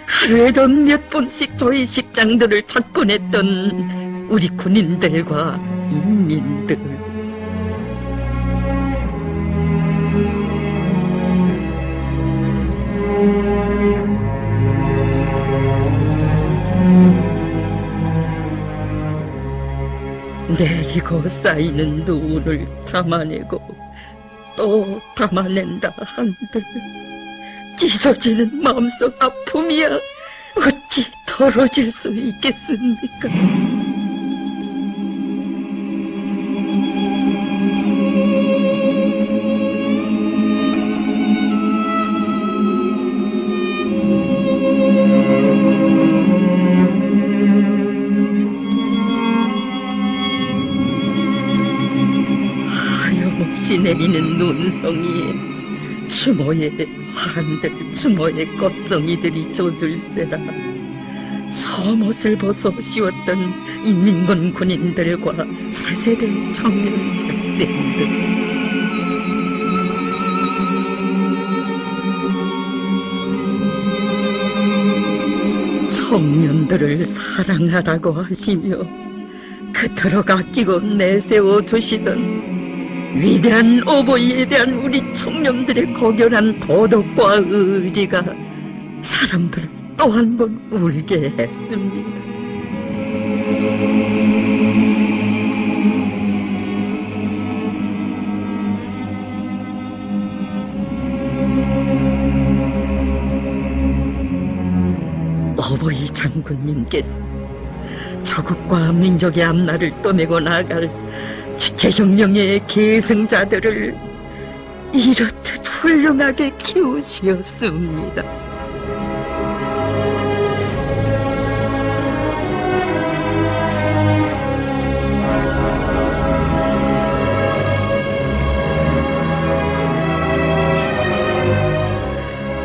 하루에도 몇 번씩 저희 식장들을 찾곤 했던 우리 군인들과 인민들. 내리고 쌓이는 눈을 담아내고 또 담아낸다 한들 찢어지는 마음속 아픔이야 어찌 덜어질 수 있겠습니까? 하염없이 내리는 눈송이에 추모의 한들 추모의 꽃송이들이 젖을세라 속옷을 벗어 씌웠던 인민군 군인들과 새세대 청년 학생들 청년들을 사랑하라고 하시며 그토록 아끼고 내세워 주시던 위대한 어버이에 대한 우리 청년들의 고결한 도덕과 의리가 사람들을 또 한 번 울게 했습니다. 어버이 장군님께서 조국과 민족의 앞날을 떠내고 나갈 주체혁명의 계승자들을 이렇듯 훌륭하게 키우시었습니다.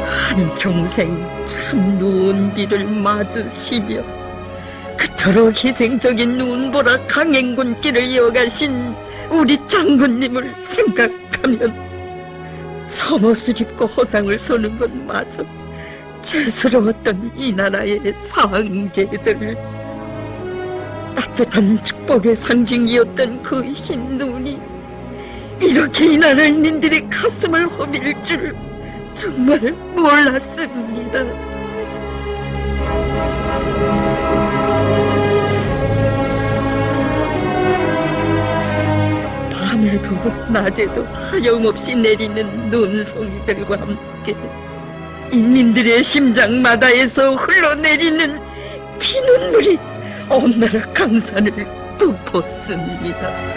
한평생 참 누운 비를 맞으시며 그토록 희생적인 눈보라 강행군길을 이어가신 우리 장군님을 생각하면 섬옷을 입고 호상을 서는 것마저 죄스러웠던 이 나라의 상제들 따뜻한 축복의 상징이었던 그 흰 눈이 이렇게 이 나라인민들의 가슴을 허밀 줄 정말 몰랐습니다. 밤에도 낮에도 하염없이 내리는 눈송이들과 함께 인민들의 심장마다에서 흘러내리는 피눈물이 온 나라 강산을 덮었습니다.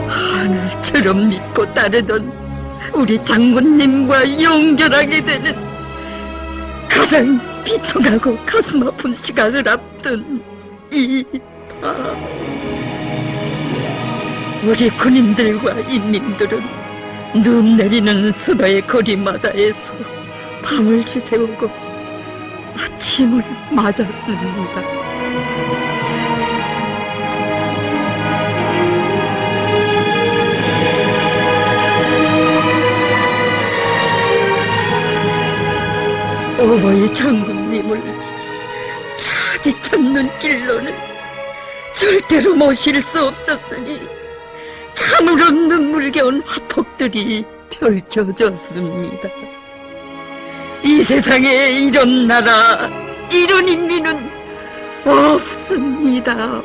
하늘처럼 믿고 따르던 우리 장군님과 연결하게 되는 가장 비통하고 가슴 아픈 시각을 앞둔 이 밤, 우리 군인들과 인민들은 눈 내리는 수도의 거리마다에서 밤을 지새우고 아침을 맞았습니다. 어버이 장군님을 차디 찾는 길로는 절대로 모실 수 없었으니 참으로 눈물겨운 화폭들이 펼쳐졌습니다. 이 세상에 이런 나라, 이런 인민은 없습니다.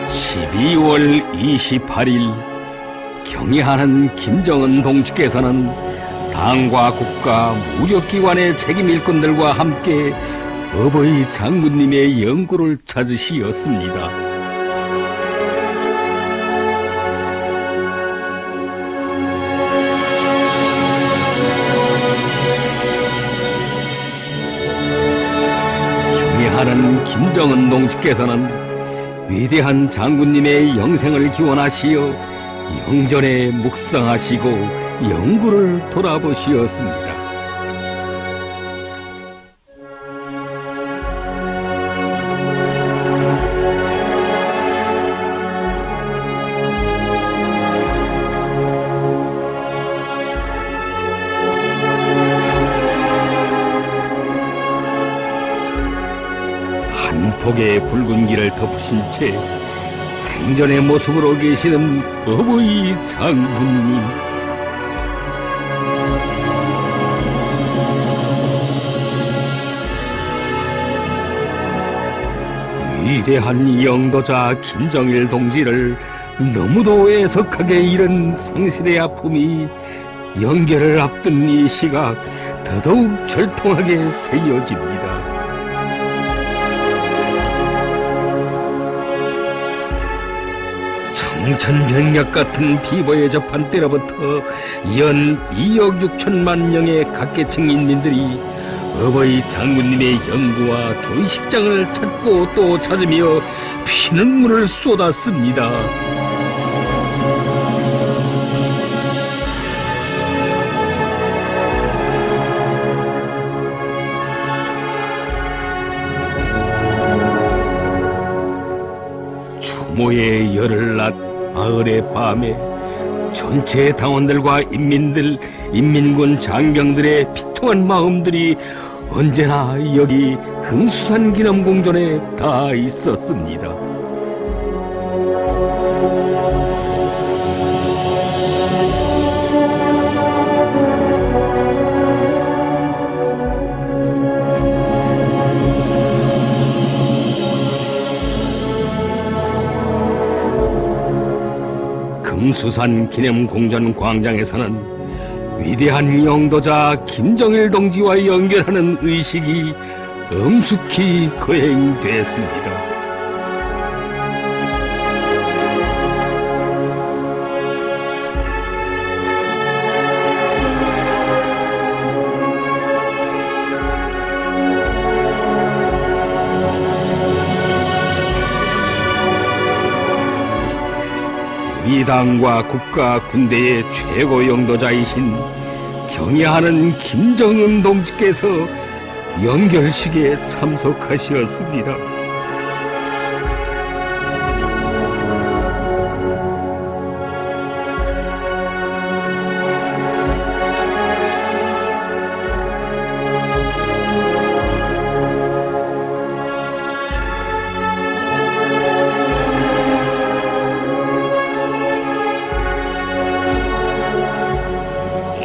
(12월 28일) 경애하는 김정은 동지께서는 당과 국가 무력기관의 책임 일꾼들과 함께 어버이 장군님의 영구를 찾으시었습니다. 경애하는 김정은 동지께서는 위대한 장군님의 영생을 기원하시어 영전에 묵상하시고 영구를 돌아보시었습니다. 한 폭의 붉은 길을 덮으신 채 생전의 모습으로 계시는 어버이 장군님. 위대한 영도자 김정일 동지를 너무도 애석하게 잃은 상실의 아픔이 연결을 앞둔 이 시각 더더욱 절통하게 새겨집니다. 청천벽력 같은 비보에 접한 때로부터 연 2억 6천만 명의 각계층 인민들이 어버이 장군님의 영구와 존식장을 찾고 또 찾으며 피눈물을 쏟았습니다. 추모의 열흘 낮 가을의 밤에 전체 당원들과 인민들, 인민군 장병들의 비통한 마음들이 언제나 여기 금수산 기념공전에 다 있었습니다. 금수산 기념공전 광장에서는 위대한 영도자 김정일 동지와 연결하는 의식이 엄숙히 거행됐습니다. 이 당과 국가 군대의 최고 영도자이신 경애하는 김정은 동지께서 연결식에 참석하셨습니다.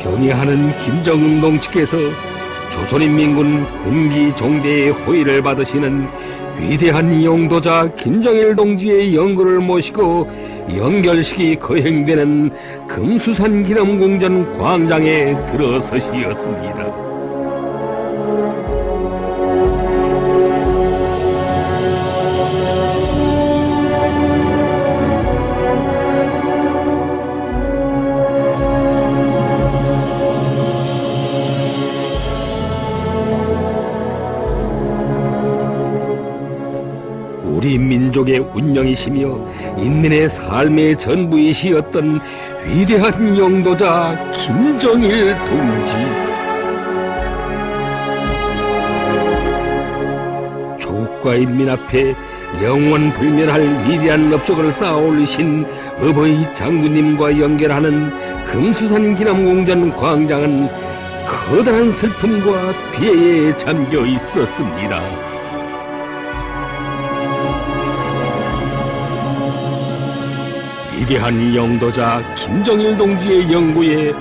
경애하는 김정은 동지께서 조선인민군 군기 종대의 호의를 받으시는 위대한 영도자 김정일 동지의 영구를 모시고 연결식이 거행되는 금수산 기념공전 광장에 들어서시었습니다. 우리 민족의 운명이시며 인민의 삶의 전부이시었던 위대한 영도자 김정일 동지. 조국과 인민 앞에 영원 불멸할 위대한 업적을 쌓아 올리신 어버이 장군님과 연결하는 금수산 기념공전 광장은 커다란 슬픔과 비애에 잠겨 있었습니다. 위대한 영도자 김정일 동지의 영구에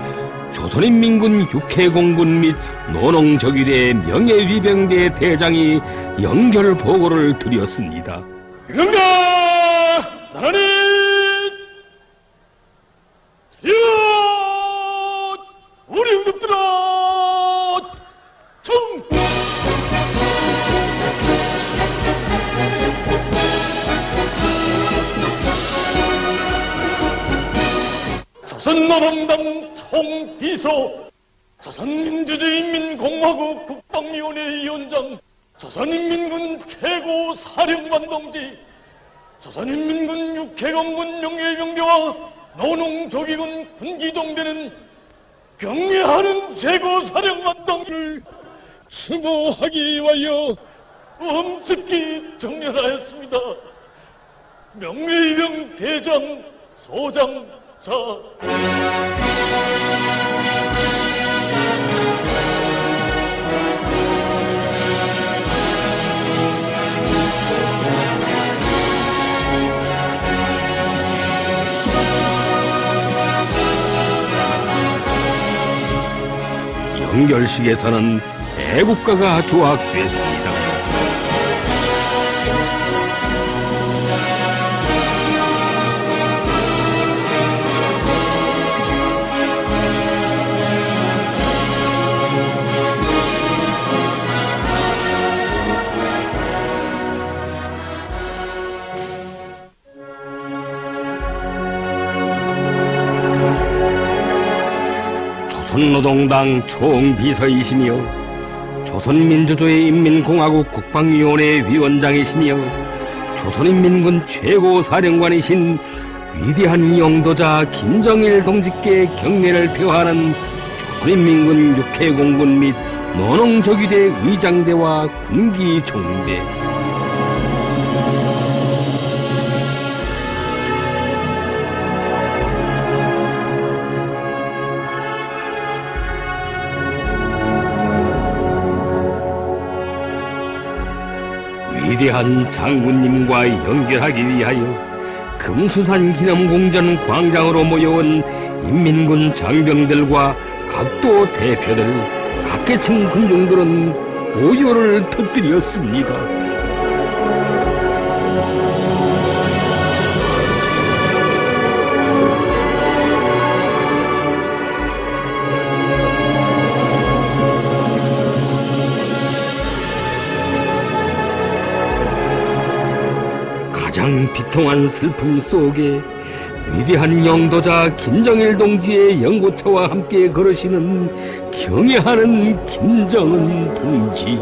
조선인민군 육해공군 및 노농적위대 명예위병대 대장이 연결 보고를 드렸습니다. 그런가 나라니 차렷 우리 응급들아 정 조선노동당 총비서, 조선민주주의인민공화국 국방위원회 위원장, 조선인민군 최고 사령관 동지, 조선인민군 육해공군 명예병대와 노농조기군 군기종대는 경례하는 최고사령관동지를 추모하기 위하여 엄숙히 정렬하였습니다. 명예이병 대장 소장자 영결식에서는 애국가가 조악됐습니다. 조선노동당 총비서이시며 조선민주주의 인민공화국 국방위원회 위원장이시며 조선인민군 최고사령관이신 위대한 영도자 김정일 동지께 경례를 표하는 조선인민군 육해공군 및 논홍조기대 의장대와 군기총대, 위대한 장군님과 연결하기 위하여 금수산 기념공전 광장으로 모여온 인민군 장병들과 각도 대표들, 각계층 군중들은 오열을 터뜨렸습니다. 가장 비통한 슬픔 속에 위대한 영도자 김정일 동지의 연고차와 함께 걸으시는 경애하는 김정은 동지.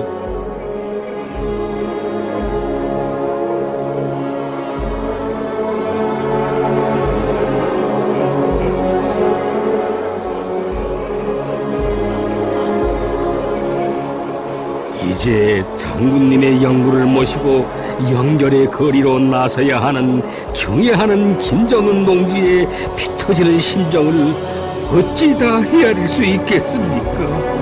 이제 장군님의 영구를 모시고 영결의 거리로 나서야 하는 경애하는 김정은 동지의 피 터지는 심정을 어찌 다 헤아릴 수 있겠습니까?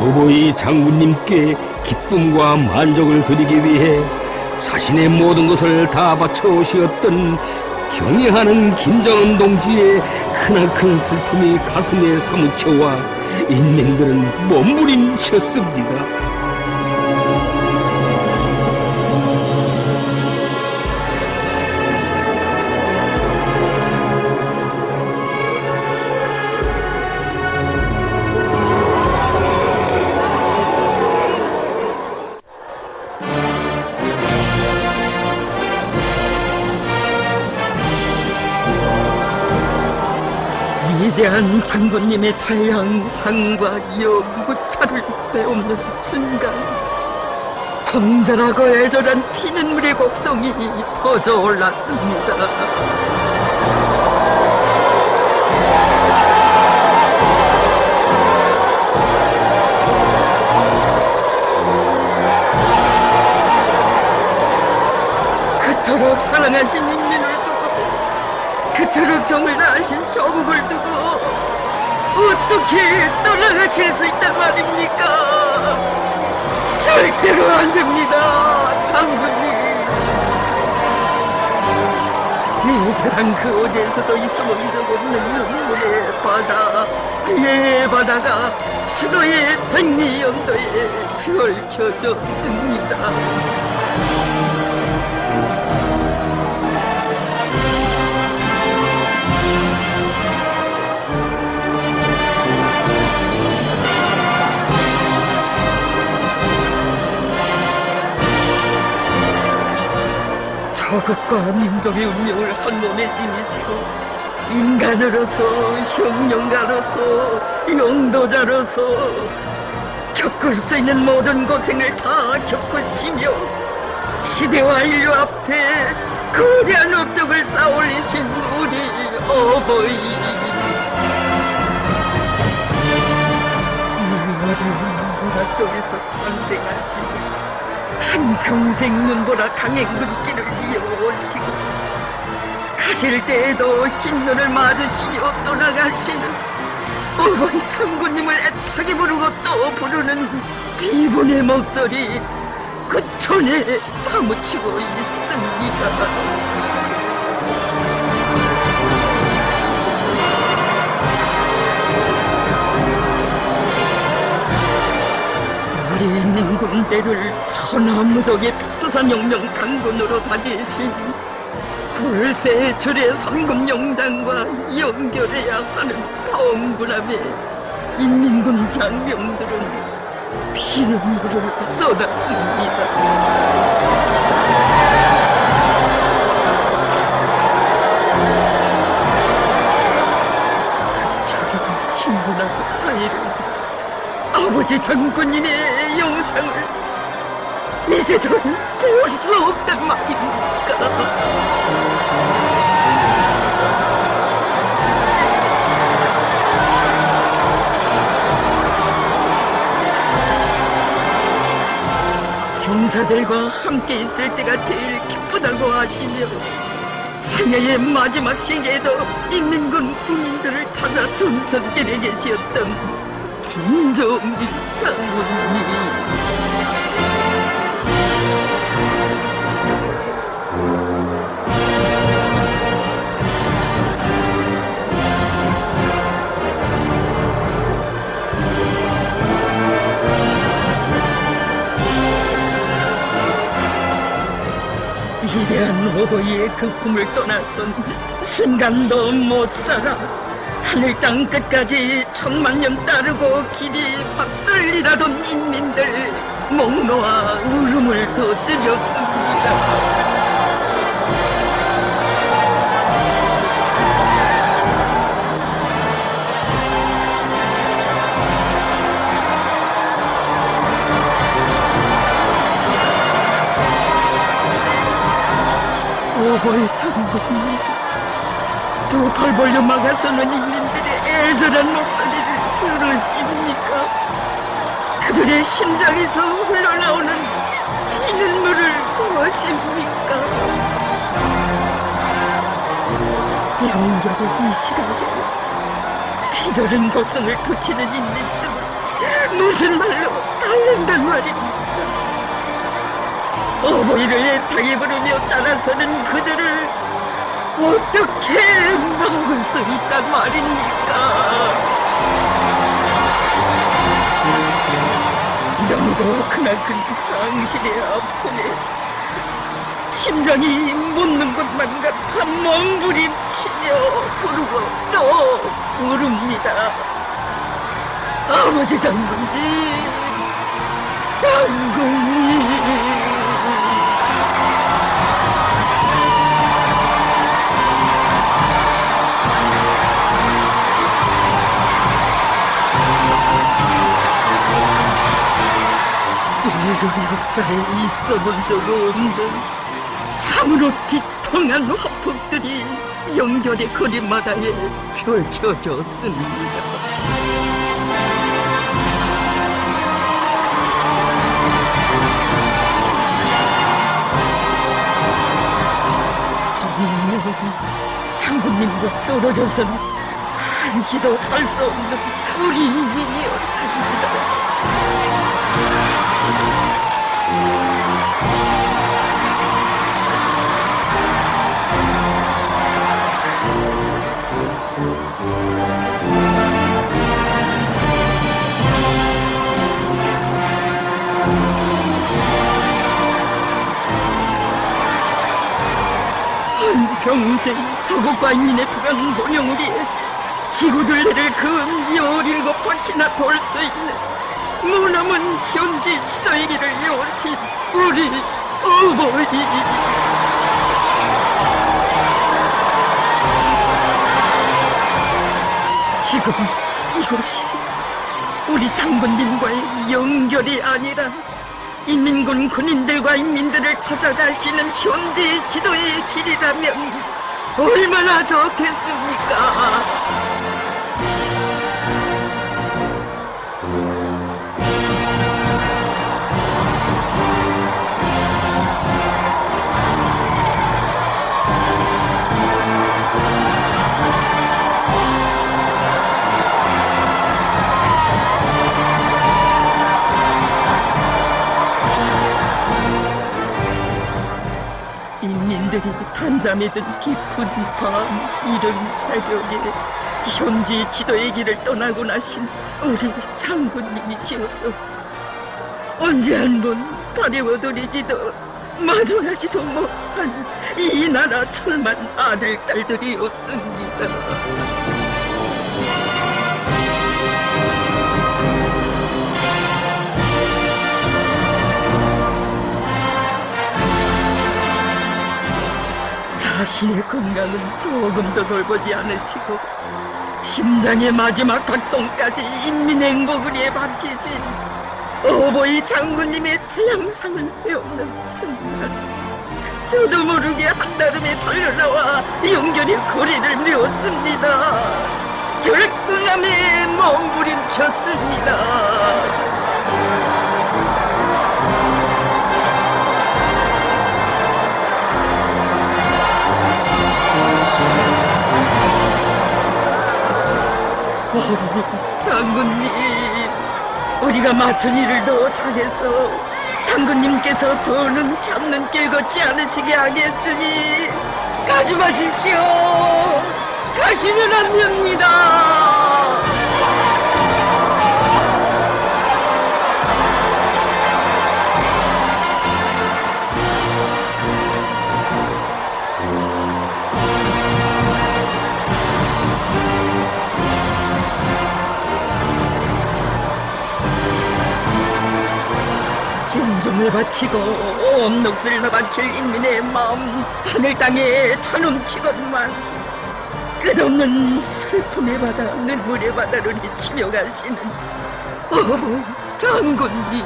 어버이 장군님께 기쁨과 만족을 드리기 위해 자신의 모든 것을 다 바쳐 오시었던 경애하는 김정은 동지의 크나큰 슬픔이 가슴에 사무쳐와 인민들은 몸부림쳤습니다. 위대한 장군님의 태양상과 영구차를 빼앗는 순간 통절하고 애절한 피눈물의 곡성이 터져 올랐습니다. 그토록 사랑하신 인민을 두고, 그토록 정을 다하신 조국을 두고 어떻게 떠나가실 수 있단 말입니까? 절대로 안 됩니다, 장군님. 이 세상 그 어디에서도 있어본 적 없는 눈물의 바다, 피해의 바다가 수도의 백리연도에 펼쳐졌습니다. 조국과 민족의 운명을 한 몸에 지니시고 인간으로서 혁명가로서 용도자로서 겪을 수 있는 모든 고생을 다 겪으시며 시대와 인류 앞에 거대한 업적을 쌓아올리신 우리 어버이, 이 어려운 문화 속에서 탄생하시고 한평생 눈보라 강행 눈길을 이어오시고 가실 때에도 흰 눈을 맞으시며 떠나가시는 어버이 장군님을 애타게 부르고 또 부르는 비분의 목소리 그 촌에 사무치고 있습니다. 우리 있는 군대를 천하무적의 백두산혁명 강군으로 다지신 불새 줄의 삼금용장과 연결해야 하는 덩굴함에 인민군 장병들은 피눈물을 쏟았습니다. 자기는 친구나 자유를 아버지 장군님의 영상을 이제는 배울 수 없단 말입니까? 경사들과 함께 있을 때가 제일 기쁘다고 하시며 생애의 마지막 시기에도 인민군 군인들을 찾아 전선길에 계셨던 김정일 장군님, 위대한 어버이의 그 꿈을 떠나선 순간도 못 살아 하늘 땅 끝까지 천만 년 따르고 길이 받들리라던 인민들 목 놓아 울음을 터뜨렸습니다. 어버이 장군님, 두 팔 벌려 막아서는 인민들의 애절한 목소리를 들으십니까? 그들의 심장에서 흘러나오는 피눈물을 보십니까? 영결의 이 시각에 피저른 고성을 토치는 인민들은 무슨 말로 달랜단 말입니까? 어버이를 애타게 부르며 따라서는 그들을 어떻게 막을 수 있단 말입니까? 너무도 크나큰 상실의 아픔에 심장이 묻는 것만 같아 몸부림치며 부르고 또 부릅니다. 아버지 장군님, 장군님. 인류 역사에 있어본 적 없는 참으로 비통한 화폭들이 연결의 거리마다에 펼쳐졌습니다. 정녕 장군님과 떨어져서는 한시도 살 수 없는 우리 인민이었습니다. 한평생 조국과 인민의 부강 본영을 위해 지구둘레를 근 17번이나 돌 수 있는 머나먼 현지 지도의 길을 여신 우리 어버이. 지금 이곳이 우리 장군님과의 연결이 아니라 인민군 군인들과 인민들을 찾아가시는 현재 지도의 길이라면 얼마나 좋겠습니까? 인민들이 단잠에 든 깊은 밤 이른 새벽에 현지 지도의 길을 떠나고 나신 우리 장군님이시어서 언제 한번 가려워드리지도 마주하지도 못한 이 나라 천만 아들 딸들이었습니다. 자신의 건강은 조금도 돌보지 않으시고 심장의 마지막 박동까지 인민의 행복을 위해 바치신 어버이 장군님의 태양상을 배우는 순간 저도 모르게 한달음에 달려나와 영결의 거리를 메웠습니다. 절강함에 몸부림쳤습니다. 장군님, 우리가 맡은 일을 더 잘해서 장군님께서 더는 잡는 길 걷지 않으시게 하겠으니 가지 마십시오. 가시면 안 됩니다. 진정을 바치고 온 넋을 바칠 인민의 마음 하늘 땅에 차넘치건만 끝없는 슬픔의 바다 눈물의 바다를 헤치며 가시는 장군님.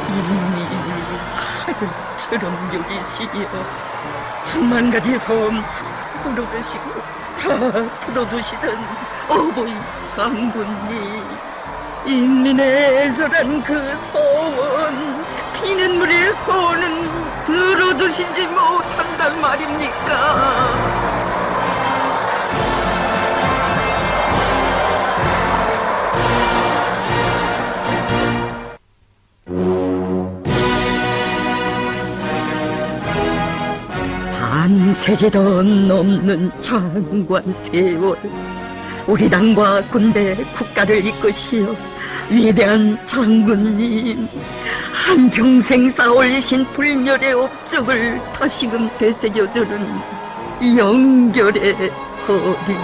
인민이 하늘처럼 여기시며 천만 가지 섬 풀어두시고 다 풀어두시던 어버이 장군님, 인민의 애절한 그 소원, 피눈물의 소원은 들어주시지 못한단 말입니까? 반세기도 넘는 장관 세월, 우리 당과 군대 국가를 이끄시어 위대한 장군님, 한평생 쌓아올리신 불멸의 업적을 다시금 되새겨주는 영결의 거리.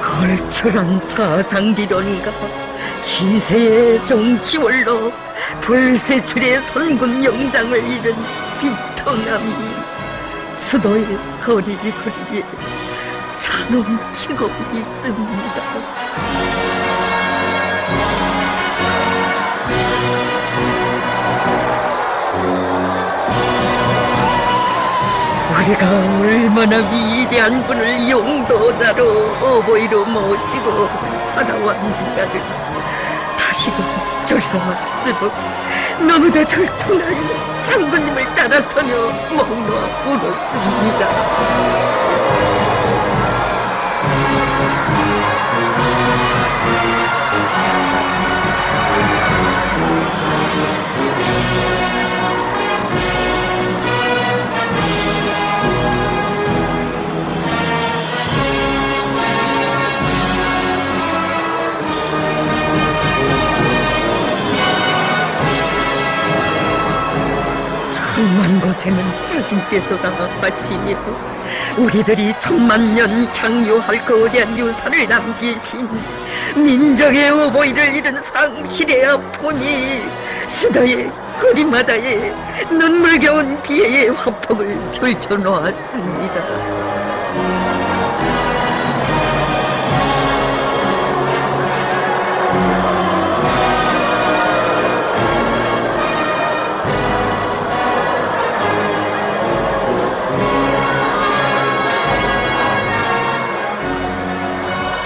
걸출한 사상기론과 기세의 정치원로, 불세출의 선군 영장을 잃은 비통함이 수도의 거리에 차넘치고 있습니다. 우리가 얼마나 위대한 분을 용도자로 어버이로 모시고 살아왔는가를 다시금 절망스럽고 너무도 절통하여 장군님을 따라서며 멍놓아 울었습니다. 천만 고생은 자신께서다 하시며 우리들이 천만년 향유할 거대한 유산을 남기신 민족의 어버이를 잃은 상실의 아프니 수다에 거리마다에 눈물겨운 비애의 화폭을 펼쳐놓았습니다.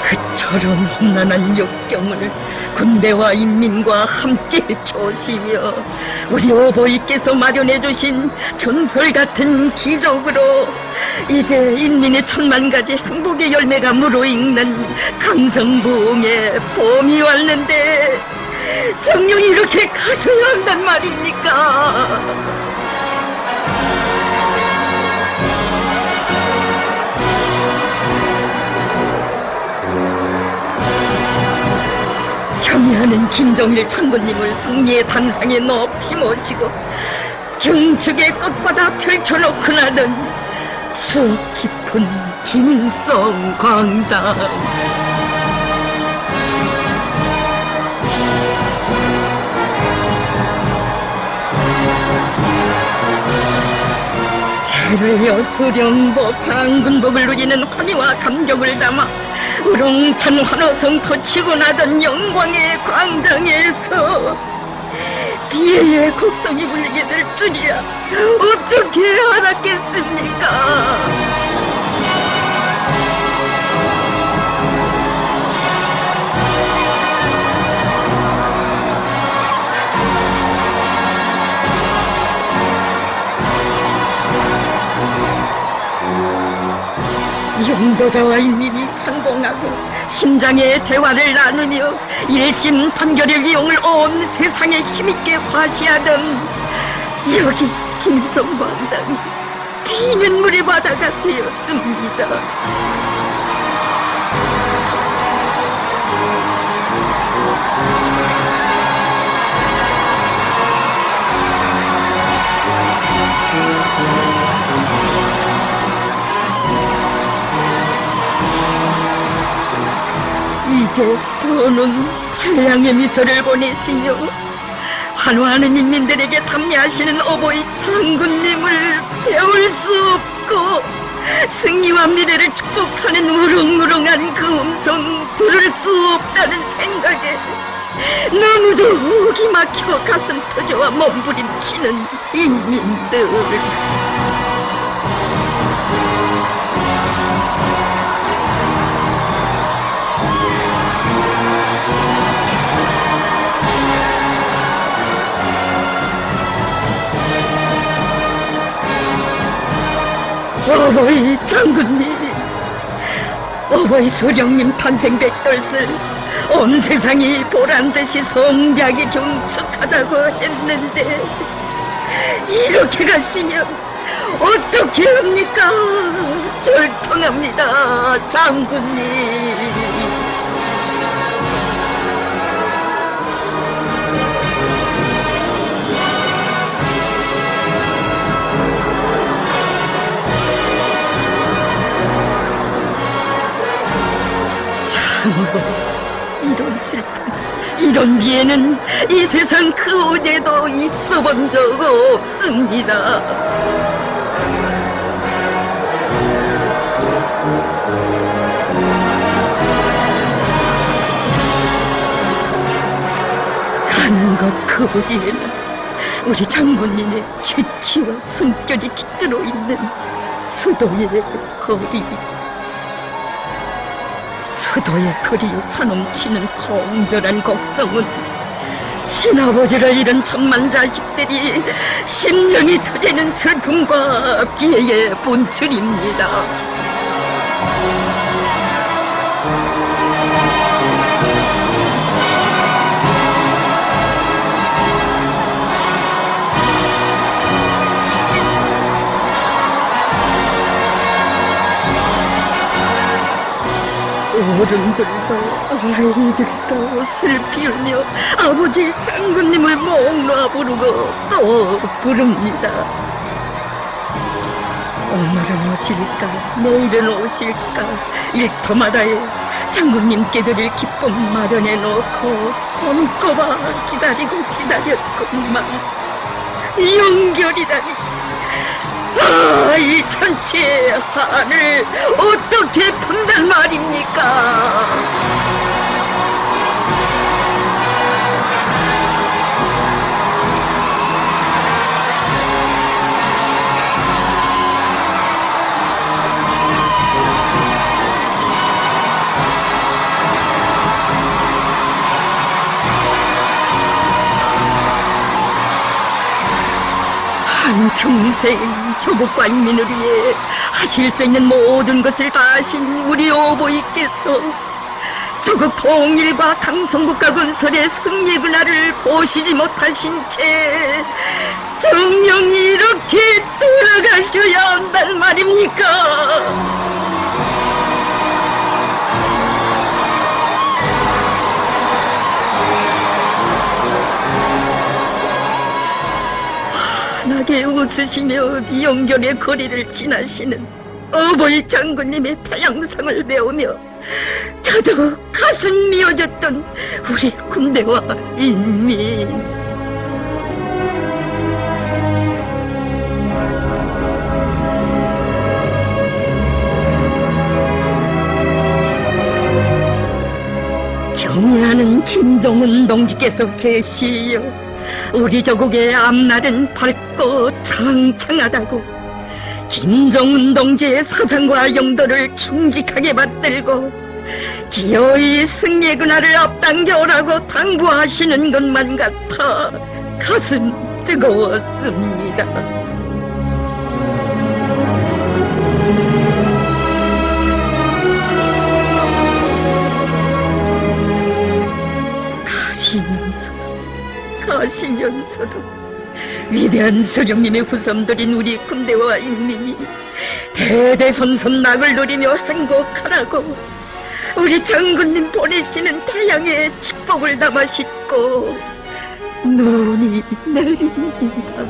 그처럼 험난한 역경을 군대와 인민과 함께 조시며 우리 어버이께서 마련해주신 전설같은 기적으로 이제 인민의 천만가지 행복의 열매가 무르익는 강성부흥의 봄이 왔는데 정녕 이렇게 가셔야 한단 말입니까? 경애하는 김정일 장군님을 승리의 단상에 높이 모시고 경축의 꽃바다 펼쳐놓고 나던 수억 깊은 김일성 광장. 대뢰여 소령복 장군복을 누리는 환희와 감격을 담아 우렁찬 환호성 터치고 나던 영광의 광장에서 비애의 곡성이 울리게 될 줄이야 어떻게 알았겠습니까? 용도자와 인민이 상봉하고 심장의 대화를 나누며 일심 판결의 위용을 온 세상에 힘있게 과시하던 여기 김일성 광장이 피눈물의 바다가 되었습니다. 이제 더는 찬양의 미소를 보내시며 환호하는 인민들에게 담례하시는 어버이 장군님을 배울 수 없고 승리와 미래를 축복하는 우렁우렁한 그 음성 들을 수 없다는 생각에 너무도 목이 막히고 가슴 터져와 몸부림치는 인민들. 어버이 장군님, 어버이 소령님 탄생 백돌슬 온 세상이 보란듯이 성대하게 경축하자고 했는데 이렇게 가시면 어떻게 합니까? 절통합니다, 장군님. 이런 슬픔, 이런 미에는 이 세상 그 어디에도 있어본 적 없습니다. 가는 것 그 어디에는 우리 장군님의 지치와 숨결이 깃들어 있는 수도의 거리. 수도의 거리에 차넘치는 공절한 곡성은 신아버지를 잃은 천만 자식들이 심령이 터지는 슬픔과 비애의 본출입니다. 어른들도 아이들도 슬피 울며 아버지 장군님을 목 놓아 부르고 또 부릅니다. 오늘은 오실까 내일은 오실까 일터마다의 장군님께 드릴 기쁨 마련해 놓고 손꼽아 기다리고 기다렸건만 영결이라니. 아, 이 천추의 한을 어떻게 푼단 말입니까? 한평생 조국과 인민을 위해 하실 수 있는 모든 것을 다 하신 우리 오보이께서 조국 통일과 강성국가 건설의 승리 그날을 보시지 못하신 채 정령이 이렇게 돌아가셔야 한단 말입니까? 환하게 웃으시며 영결의 거리를 지나시는 어버이 장군님의 태양상을 배우며 저도 가슴 미어졌던 우리 군대와 인민. 경애하는 김정은 동지께서 계시어 우리 조국의 앞날은 밝고 창창하다고 김정은 동지의 사상과 영도를 충직하게 받들고 기어이 승리의 그날을 앞당겨 오라고 당부하시는 것만 같아 가슴 뜨거웠습니다. 가시면서도 위대한 서령님의 후손들인 우리 군대와 인민이 대대손손 낙을 누리며 행복하라고 우리 장군님 보내시는 태양의 축복을 담아 싣고 눈이 내립니다.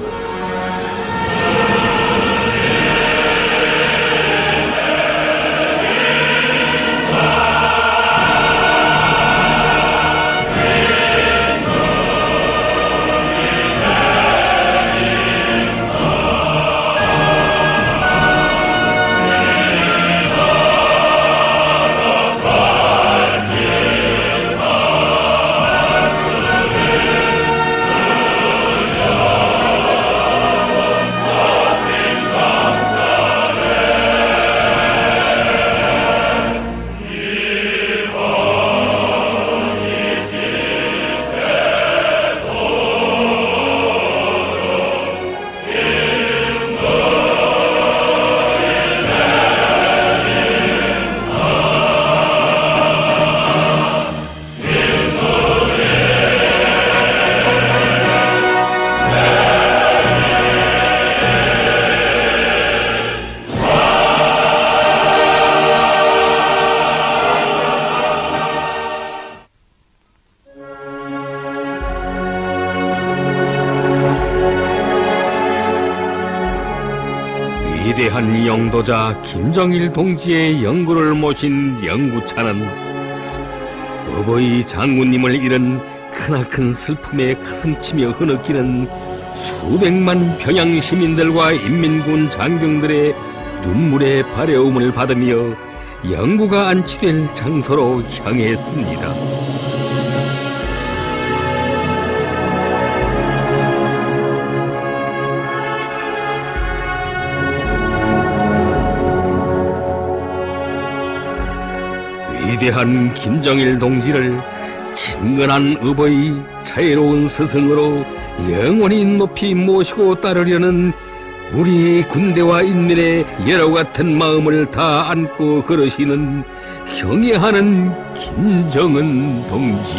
위대한 영도자 김정일 동지의 영구를 모신 영구차는 어버이 장군님을 잃은 크나큰 슬픔에 가슴치며 흐느끼는 수백만 평양 시민들과 인민군 장병들의 눈물의 발해움을 받으며 영구가 안치될 장소로 향했습니다. 위대한 김정일 동지를 친근한 어버이, 자애로운 스승으로 영원히 높이 모시고 따르려는 우리 군대와 인민의 여러 같은 마음을 다 안고 걸으시는 경애하는 김정은 동지.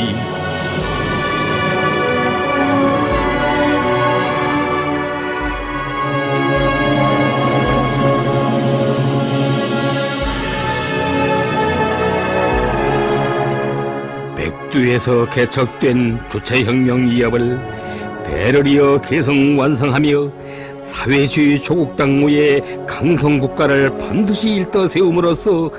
백두에서 개척된 주체혁명 이합을 대를 이어 개성 완성하며 사회주의 조국 당무의 강성국가를 반드시 일떠 세움으로써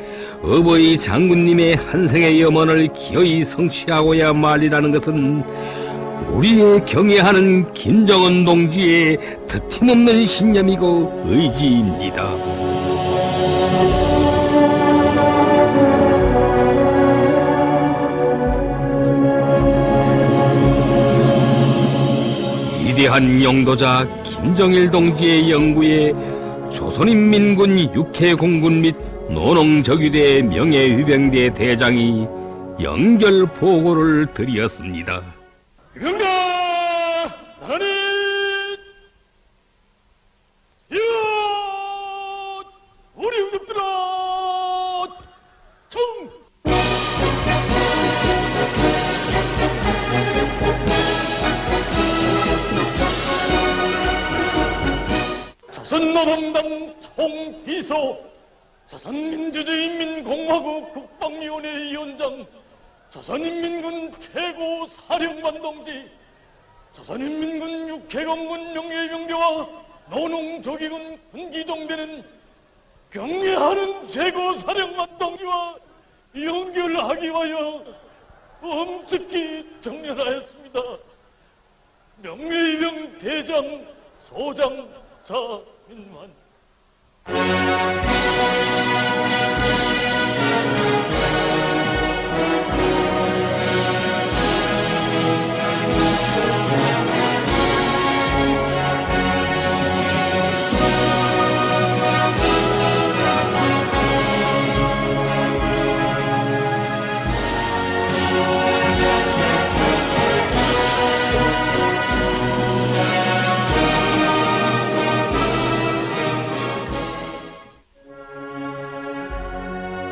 어버이 장군님의 한생의 염원을 기어이 성취하고야 말이라는 것은 우리의 경애하는 김정은 동지의 드팀없는 신념이고 의지입니다. 위대한 영도자 김정일 동지의 영구에 조선인민군 육해공군 및 노농적유대 명예위병대 대장이 영결 보고를 드렸습니다. 이른가 나라니 여 우리 응급들아 청 조선노동당 총비서 조선민주주의인민공화국 국방위원회 위원장 조선인민군 최고 사령관 동지 조선인민군 육해공군 명예병대와 노농조기군 군기종대는 경례하는 최고 사령관 동지와 연결하기 위하여 엄숙히 정렬하였습니다. 명예위병 대장 소장 자민환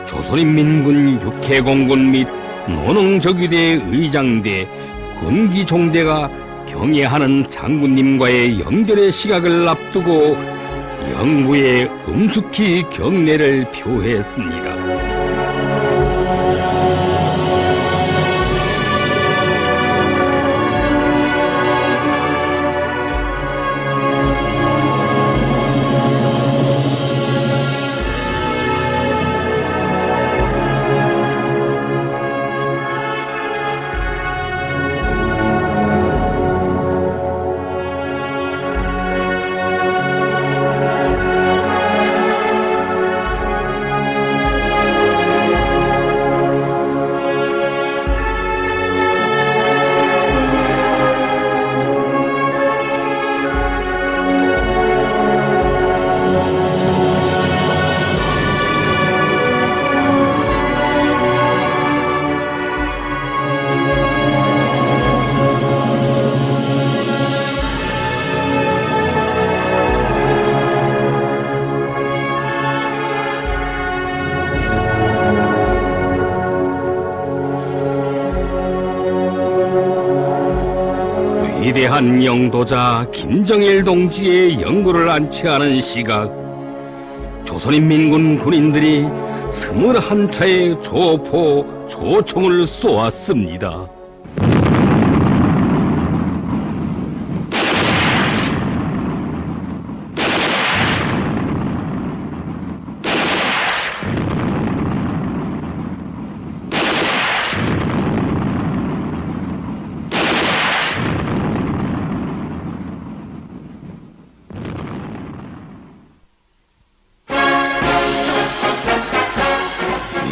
조선인민군 육해공군 및 노농적유대 의장대 군기종대가 경애하는 장군님과의 연결의 시각을 앞두고 영구에 엄숙히 경례를 표했습니다. 위대한 영도자 김정일 동지의 영구를 안치하는 시각, 조선인민군 군인들이 21차의 조포, 조총을 쏘았습니다.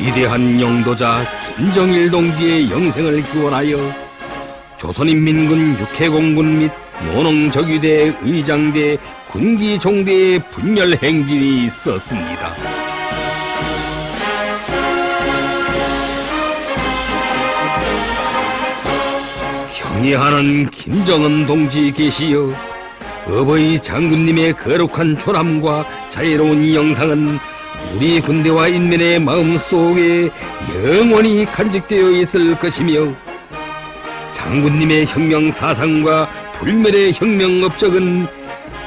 위대한 영도자 김정일 동지의 영생을 기원하여 조선인민군 육해공군 및 노농적유대 의장대 군기종대의 분열 행진이 있었습니다. 경애하는 김정은 동지 계시여, 어버이 장군님의 거룩한 초람과 자애로운 영상은 우리 군대와 인민의 마음속에 영원히 간직되어 있을 것이며, 장군님의 혁명 사상과 불멸의 혁명 업적은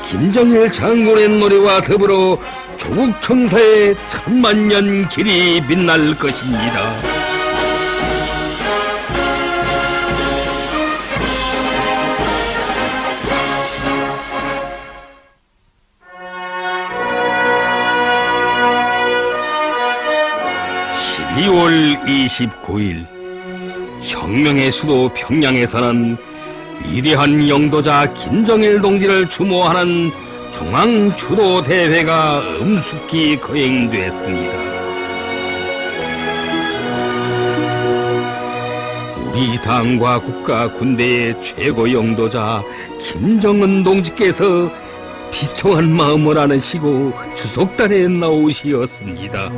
김정일 장군의 노래와 더불어 조국 청사의 천만년 길이 빛날 것입니다. 10월 29일 혁명의 수도 평양에서는 위대한 영도자 김정일 동지를 추모하는 중앙주도대회가 엄숙히 거행됐습니다. 우리 당과 국가 군대의 최고 영도자 김정은 동지께서 비통한 마음을 안으시고 주석단에 나오시었습니다.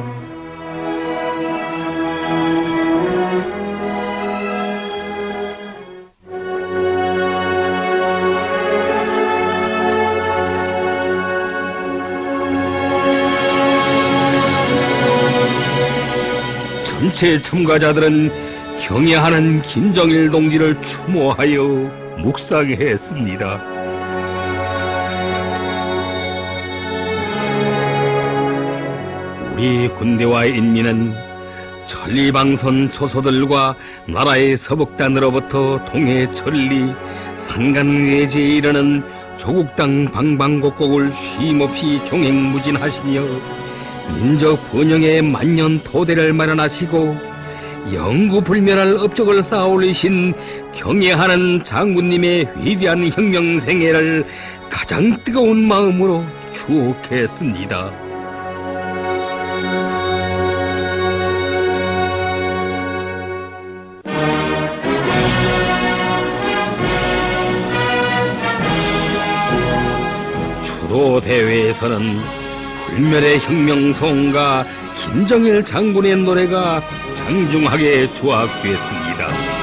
전체 참가자들은 경애하는 김정일 동지를 추모하여 묵상했습니다. 우리 군대와 인민은 천리방선 초소들과 나라의 서북단으로부터 동해 천리, 산간외지에 이르는 조국당 방방곡곡을 쉼없이 종횡무진하시며 민족 번영의 만년 토대를 마련하시고 영구불멸할 업적을 쌓아올리신 경애하는 장군님의 위대한 혁명 생애를 가장 뜨거운 마음으로 추억했습니다. 주도대회에서는 불멸의 혁명성가 김정일 장군의 노래가 장중하게 조악됐습니다.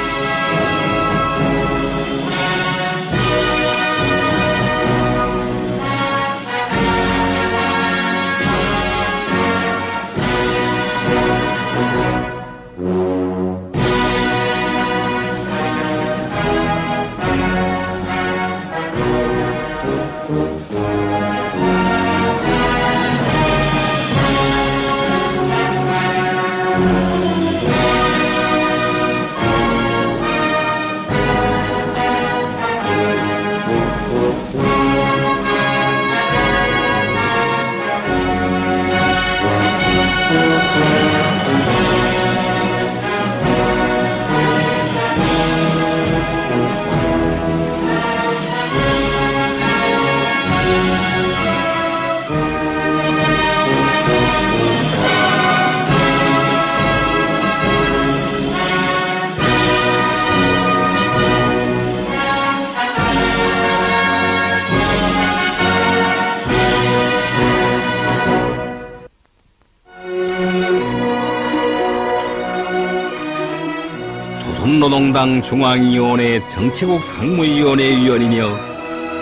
조선노동당 중앙위원회 정치국 상무위원회 위원이며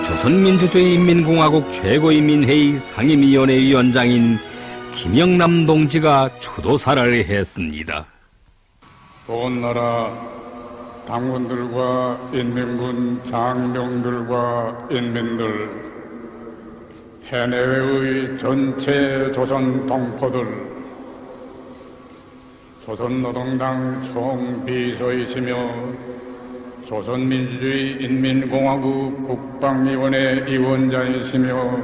조선민주주의인민공화국 최고인민회의 상임위원회 위원장인 김영남 동지가 추도사를 했습니다. 온 나라 당원들과 인민군 장병들과 인민들, 해내외의 전체 조선 동포들, 조선노동당 총비서이시며 조선민주주의인민공화국 국방위원회 위원장이시며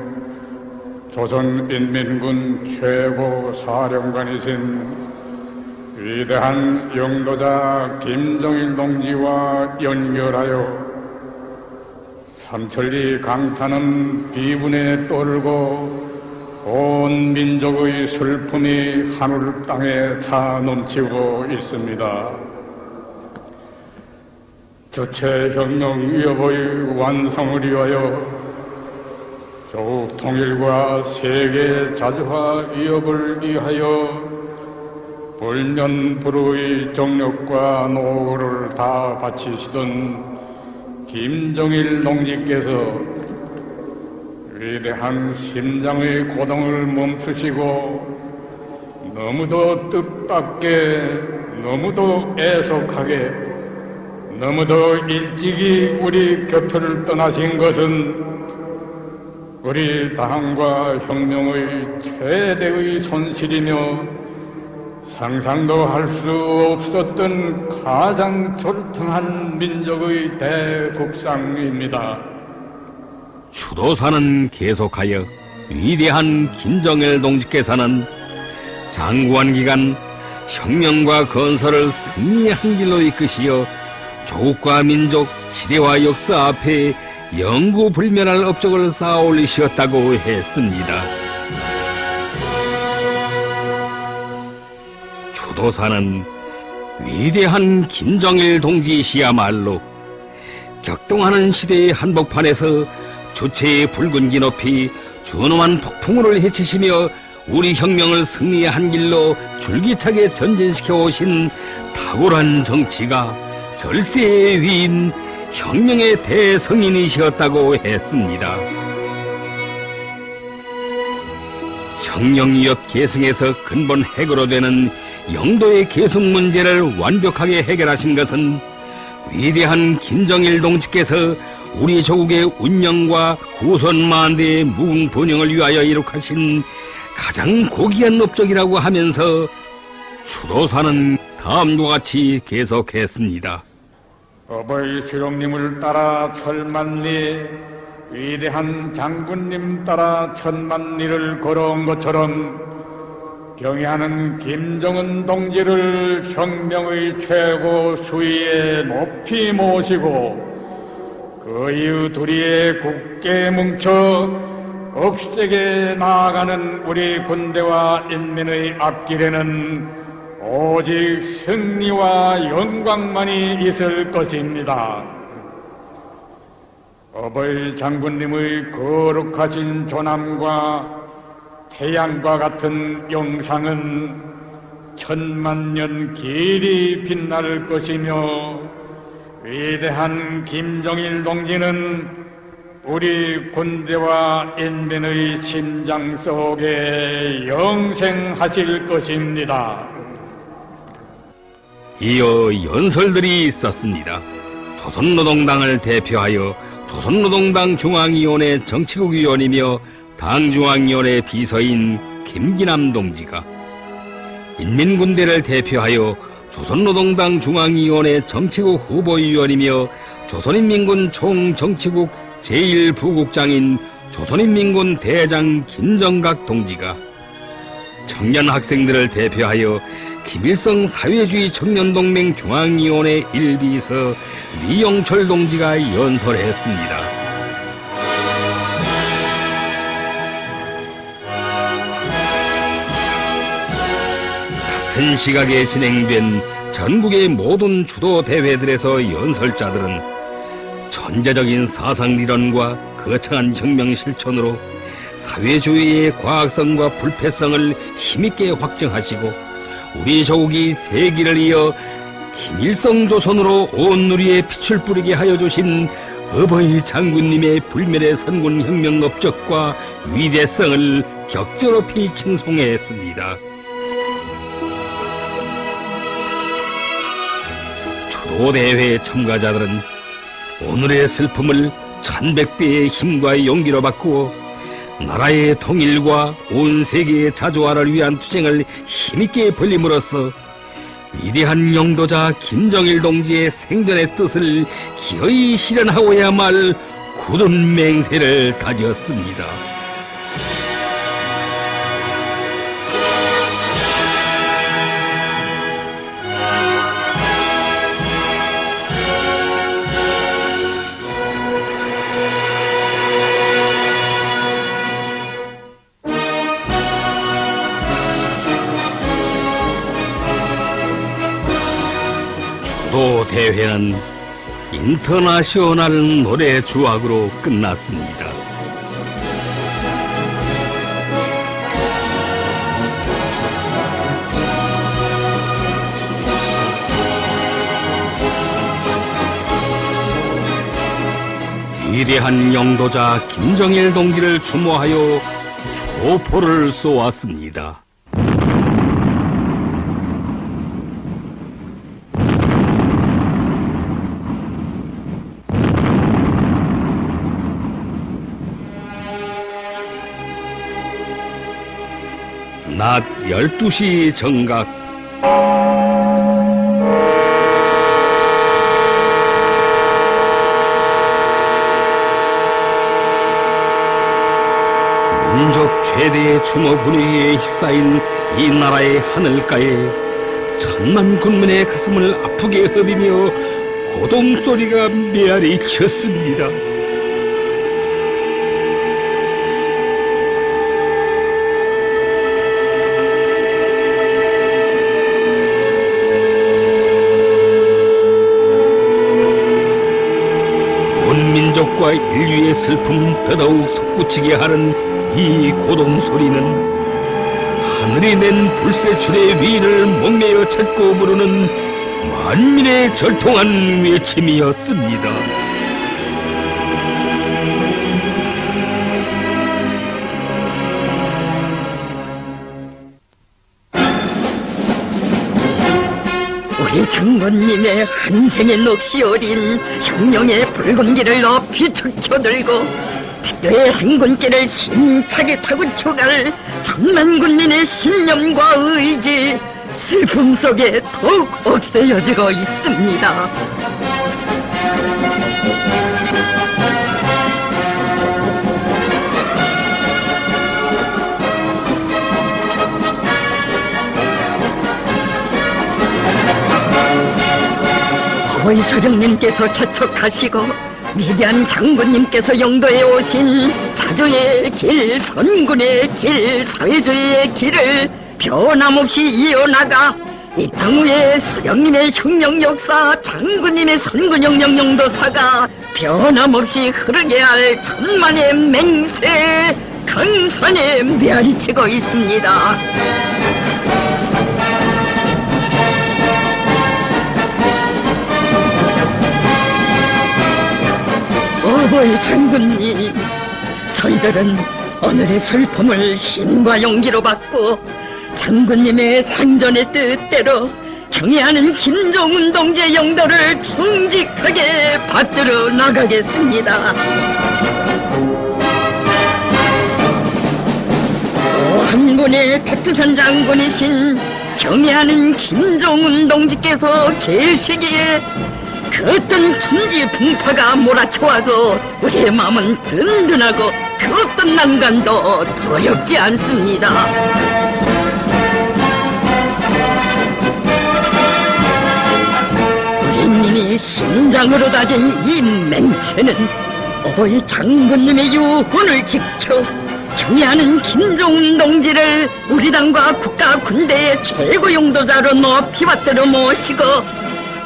조선인민군 최고 사령관이신 위대한 영도자 김정일 동지와 연결하여 삼천리 강타는 비분에 떨고 온 민족의 슬픔이 하늘 땅에 차 넘치고 있습니다. 저체혁명위협의 완성을 위하여 조국 통일과 세계 자주화 위협을 위하여 불면불후의 정력과 노고를 다 바치시던 김정일 동지께서 위대한 심장의 고동을 멈추시고 너무도 뜻밖의, 너무도 애석하게, 너무도 일찍이 우리 곁을 떠나신 것은 우리 당과 혁명의 최대의 손실이며 상상도 할 수 없었던 가장 졸통한 민족의 대국상입니다. 추도사는 계속하여 위대한 김정일 동지께서는 장구한 기간 혁명과 건설을 승리의 한 길로 이끄시어 조국과 민족, 시대와 역사 앞에 영구불면할 업적을 쌓아 올리셨다고 했습니다. 추도사는 위대한 김정일 동지시야말로 격동하는 시대의 한복판에서 주체의 붉은 높이 준엄한 폭풍우를 헤치시며 우리 혁명을 승리의 한 길로 줄기차게 전진시켜 오신 탁월한 정치가 절세의 위인 혁명의 대성인이셨다고 했습니다. 혁명이업 계승에서 근본 핵으로 되는 영도의 계승 문제를 완벽하게 해결하신 것은 위대한 김정일 동지께서 우리 조국의 운영과 후손 만대의 무궁분영을 위하여 이룩하신 가장 고귀한 업적이라고 하면서 추도사는 다음과 같이 계속했습니다. 어버이 수령님을 따라 천만리, 위대한 장군님 따라 천만리를 걸어온 것처럼 경애하는 김정은 동지를 혁명의 최고 수위에 높이 모시고 그 이후 둘이에 굳게 뭉쳐 억세게 나아가는 우리 군대와 인민의 앞길에는 오직 승리와 영광만이 있을 것입니다. 어버이 장군님의 거룩하신 존함과 태양과 같은 영상은 천만년 길이 빛날 것이며 위대한 김정일 동지는 우리 군대와 인민의 심장 속에 영생하실 것입니다. 이어 연설들이 있었습니다. 조선노동당을 대표하여 조선노동당 중앙위원회 정치국 위원이며 당중앙위원회 비서인 김기남 동지가, 인민군대를 대표하여 조선노동당 중앙위원회 정치국 후보위원이며 조선인민군 총정치국 제1부국장인 조선인민군 대장 김정각 동지가, 청년 학생들을 대표하여 김일성 사회주의 청년동맹 중앙위원회 1비서 리영철 동지가 연설했습니다. 같은 시각에 진행된 전국의 모든 주도 대회들에서 연설자들은 천재적인 사상리론과 거창한 혁명 실천으로 사회주의의 과학성과 불패성을 힘있게 확증하시고 우리 조국이 세기를 이어 김일성 조선으로 온 누리에 빛을 뿌리게 하여 주신 어버이 장군님의 불멸의 선군 혁명 업적과 위대성을 격조높이 칭송했습니다. 초대회 참가자들은 오늘의 슬픔을 1100배의 힘과 용기로 바꾸어 나라의 통일과 온 세계의 자주화를 위한 투쟁을 힘있게 벌림으로써 위대한 영도자 김정일 동지의 생전의 뜻을 기어이 실현하고야 말 굳은 맹세를 다졌습니다. 또 대회는 인터내셔널 노래 주악으로 끝났습니다. 위대한 영도자 김정일 동지를 추모하여 조포를 쏘았습니다. 낮 12시 정각, 민족 최대의 추모 분위기에 휩싸인 이 나라의 하늘가에 천만 군민의 가슴을 아프게 흡이며 고동소리가 메아리 쳤습니다. 온 민족과 인류의 슬픔 더더욱 솟구치게 하는 이 고동소리는 하늘이 낸 불세출의 위인을 목매어 찾고 부르는 만민의 절통한 외침이었습니다. 우리 장군님의 한 생의 넋이 어린 혁명의 붉은 길을 높이 축혀들고 백도의 행군길을 힘차게 타고 쳐갈 천만 군민의 신념과 의지, 슬픔 속에 더욱 억세여지고 있습니다. 어버이 서령님께서 개척하시고 위대한 장군님께서 영도에 오신 자주의 길, 선군의 길, 사회주의의 길을 변함없이 이어나가 이 땅 위에 서령님의 혁명 역사, 장군님의 선군혁명 영도사가 변함없이 흐르게 할 천만의 맹세, 강산에 메아리치고 있습니다. 어버이 장군님, 저희들은 오늘의 슬픔을 힘과 용기로 받고 장군님의 상전의 뜻대로 경애하는 김정은 동지의 영도를 충직하게 받들어 나가겠습니다. 또 한 분의 백두산 장군이신 경애하는 김정은 동지께서 계시기에 그 어떤 천지 풍파가 몰아쳐와도 우리의 마음은 든든하고 그 어떤 난간도 두렵지 않습니다. 우리님이 심장으로 다진 이 맹세는 어버이 장군님의 유혼을 지켜 경애하는 김정은 동지를 우리 당과 국가 군대의 최고 용도자로 높이 받들어 모시고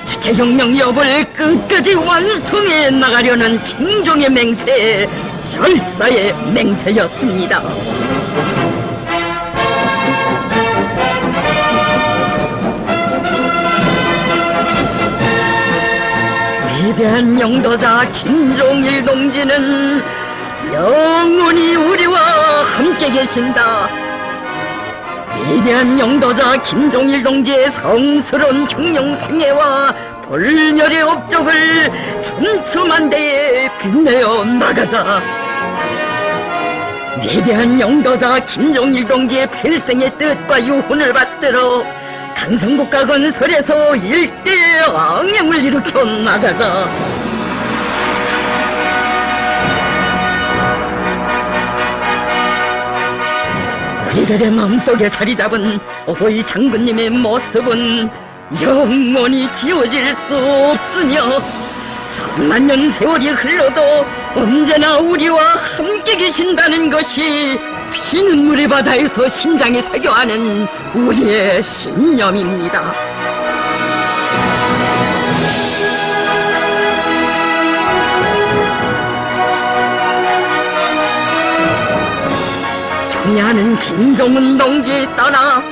주체혁명 여부를 끝까지 완성해 나가려는 충종의 맹세, 열사의 맹세였습니다. 위대한 영도자 김종일 동지는 영원히 우리와 함께 계신다. 위대한 영도자 김종일 동지의 성스러운 혁명 생애와 불멸의 업적을 촘촘한데에 빛내어 나가자. 위대한 영도자 김종일 동지의 필생의 뜻과 유훈을 받들어 강성국가 건설에서 일대 앙행을 일으켜 나가자. 우리들의 마음속에 자리잡은 어버이 장군님의 모습은 영원히 지워질 수 없으며 천만 년 세월이 흘러도 언제나 우리와 함께 계신다는 것이 피눈물의 바다에서 심장이 새겨하는 우리의 신념입니다. 경애하는 김정은 동지에 따라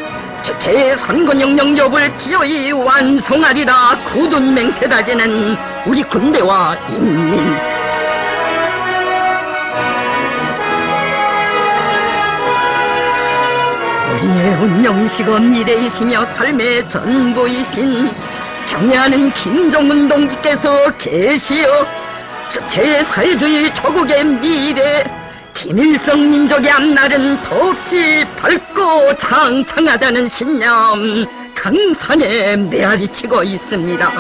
주체의 선군혁명 여부를 기어이 완성하리라 굳은 맹세다지는 우리 군대와 인민. 우리의 운명이시고 미래이시며 삶의 전부이신 경애하는 김정은 동지께서 계시어 주체의 사회주의 조국의 미래, 김일성 민족의 앞날은 더없이 밝고 창창하다는 신념 강산에 메아리치고 있습니다.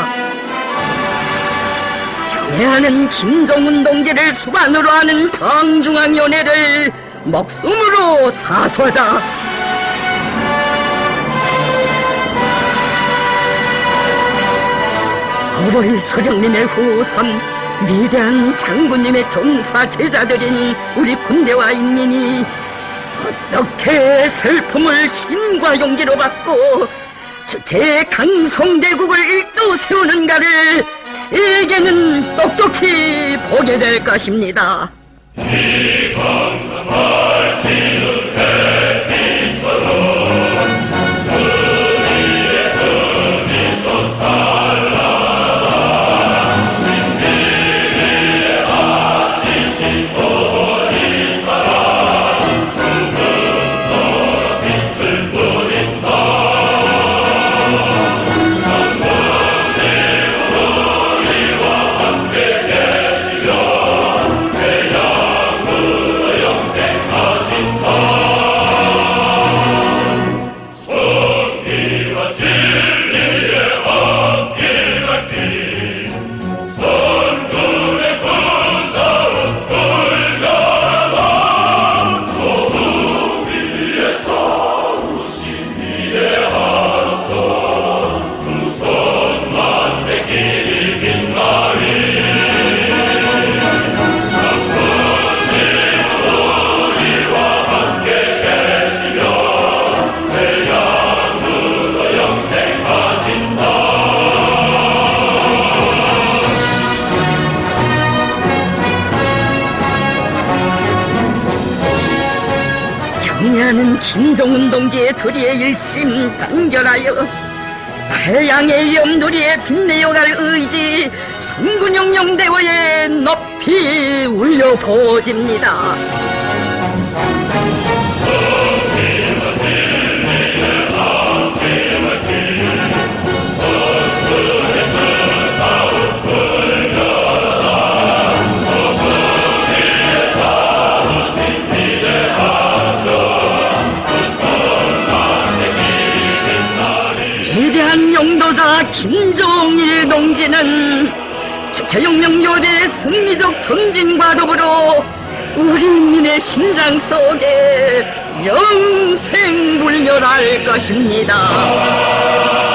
경애하는 김정은 동지를 수반으로 하는 당중앙위원회를 목숨으로 사수하자. 어버이 소령님의 후손 위대한 장군님의 종사 제자들인 우리 군대와 인민이 어떻게 슬픔을 힘과 용기로 받고 주체의 강성대국을 또 세우는가를 세계는 똑똑히 보게 될 것입니다. 경애하는 김정은 동지의 도리에 일심 단결하여 태양의 염도리에 빛내어갈 의지 성군영령대호에 높이 울려보집니다. 위대한 용도자 김정일 동지는 주체혁명 요대의 승리적 전진과 더불어 우리 인민의 심장 속에 영생 물려할 것입니다.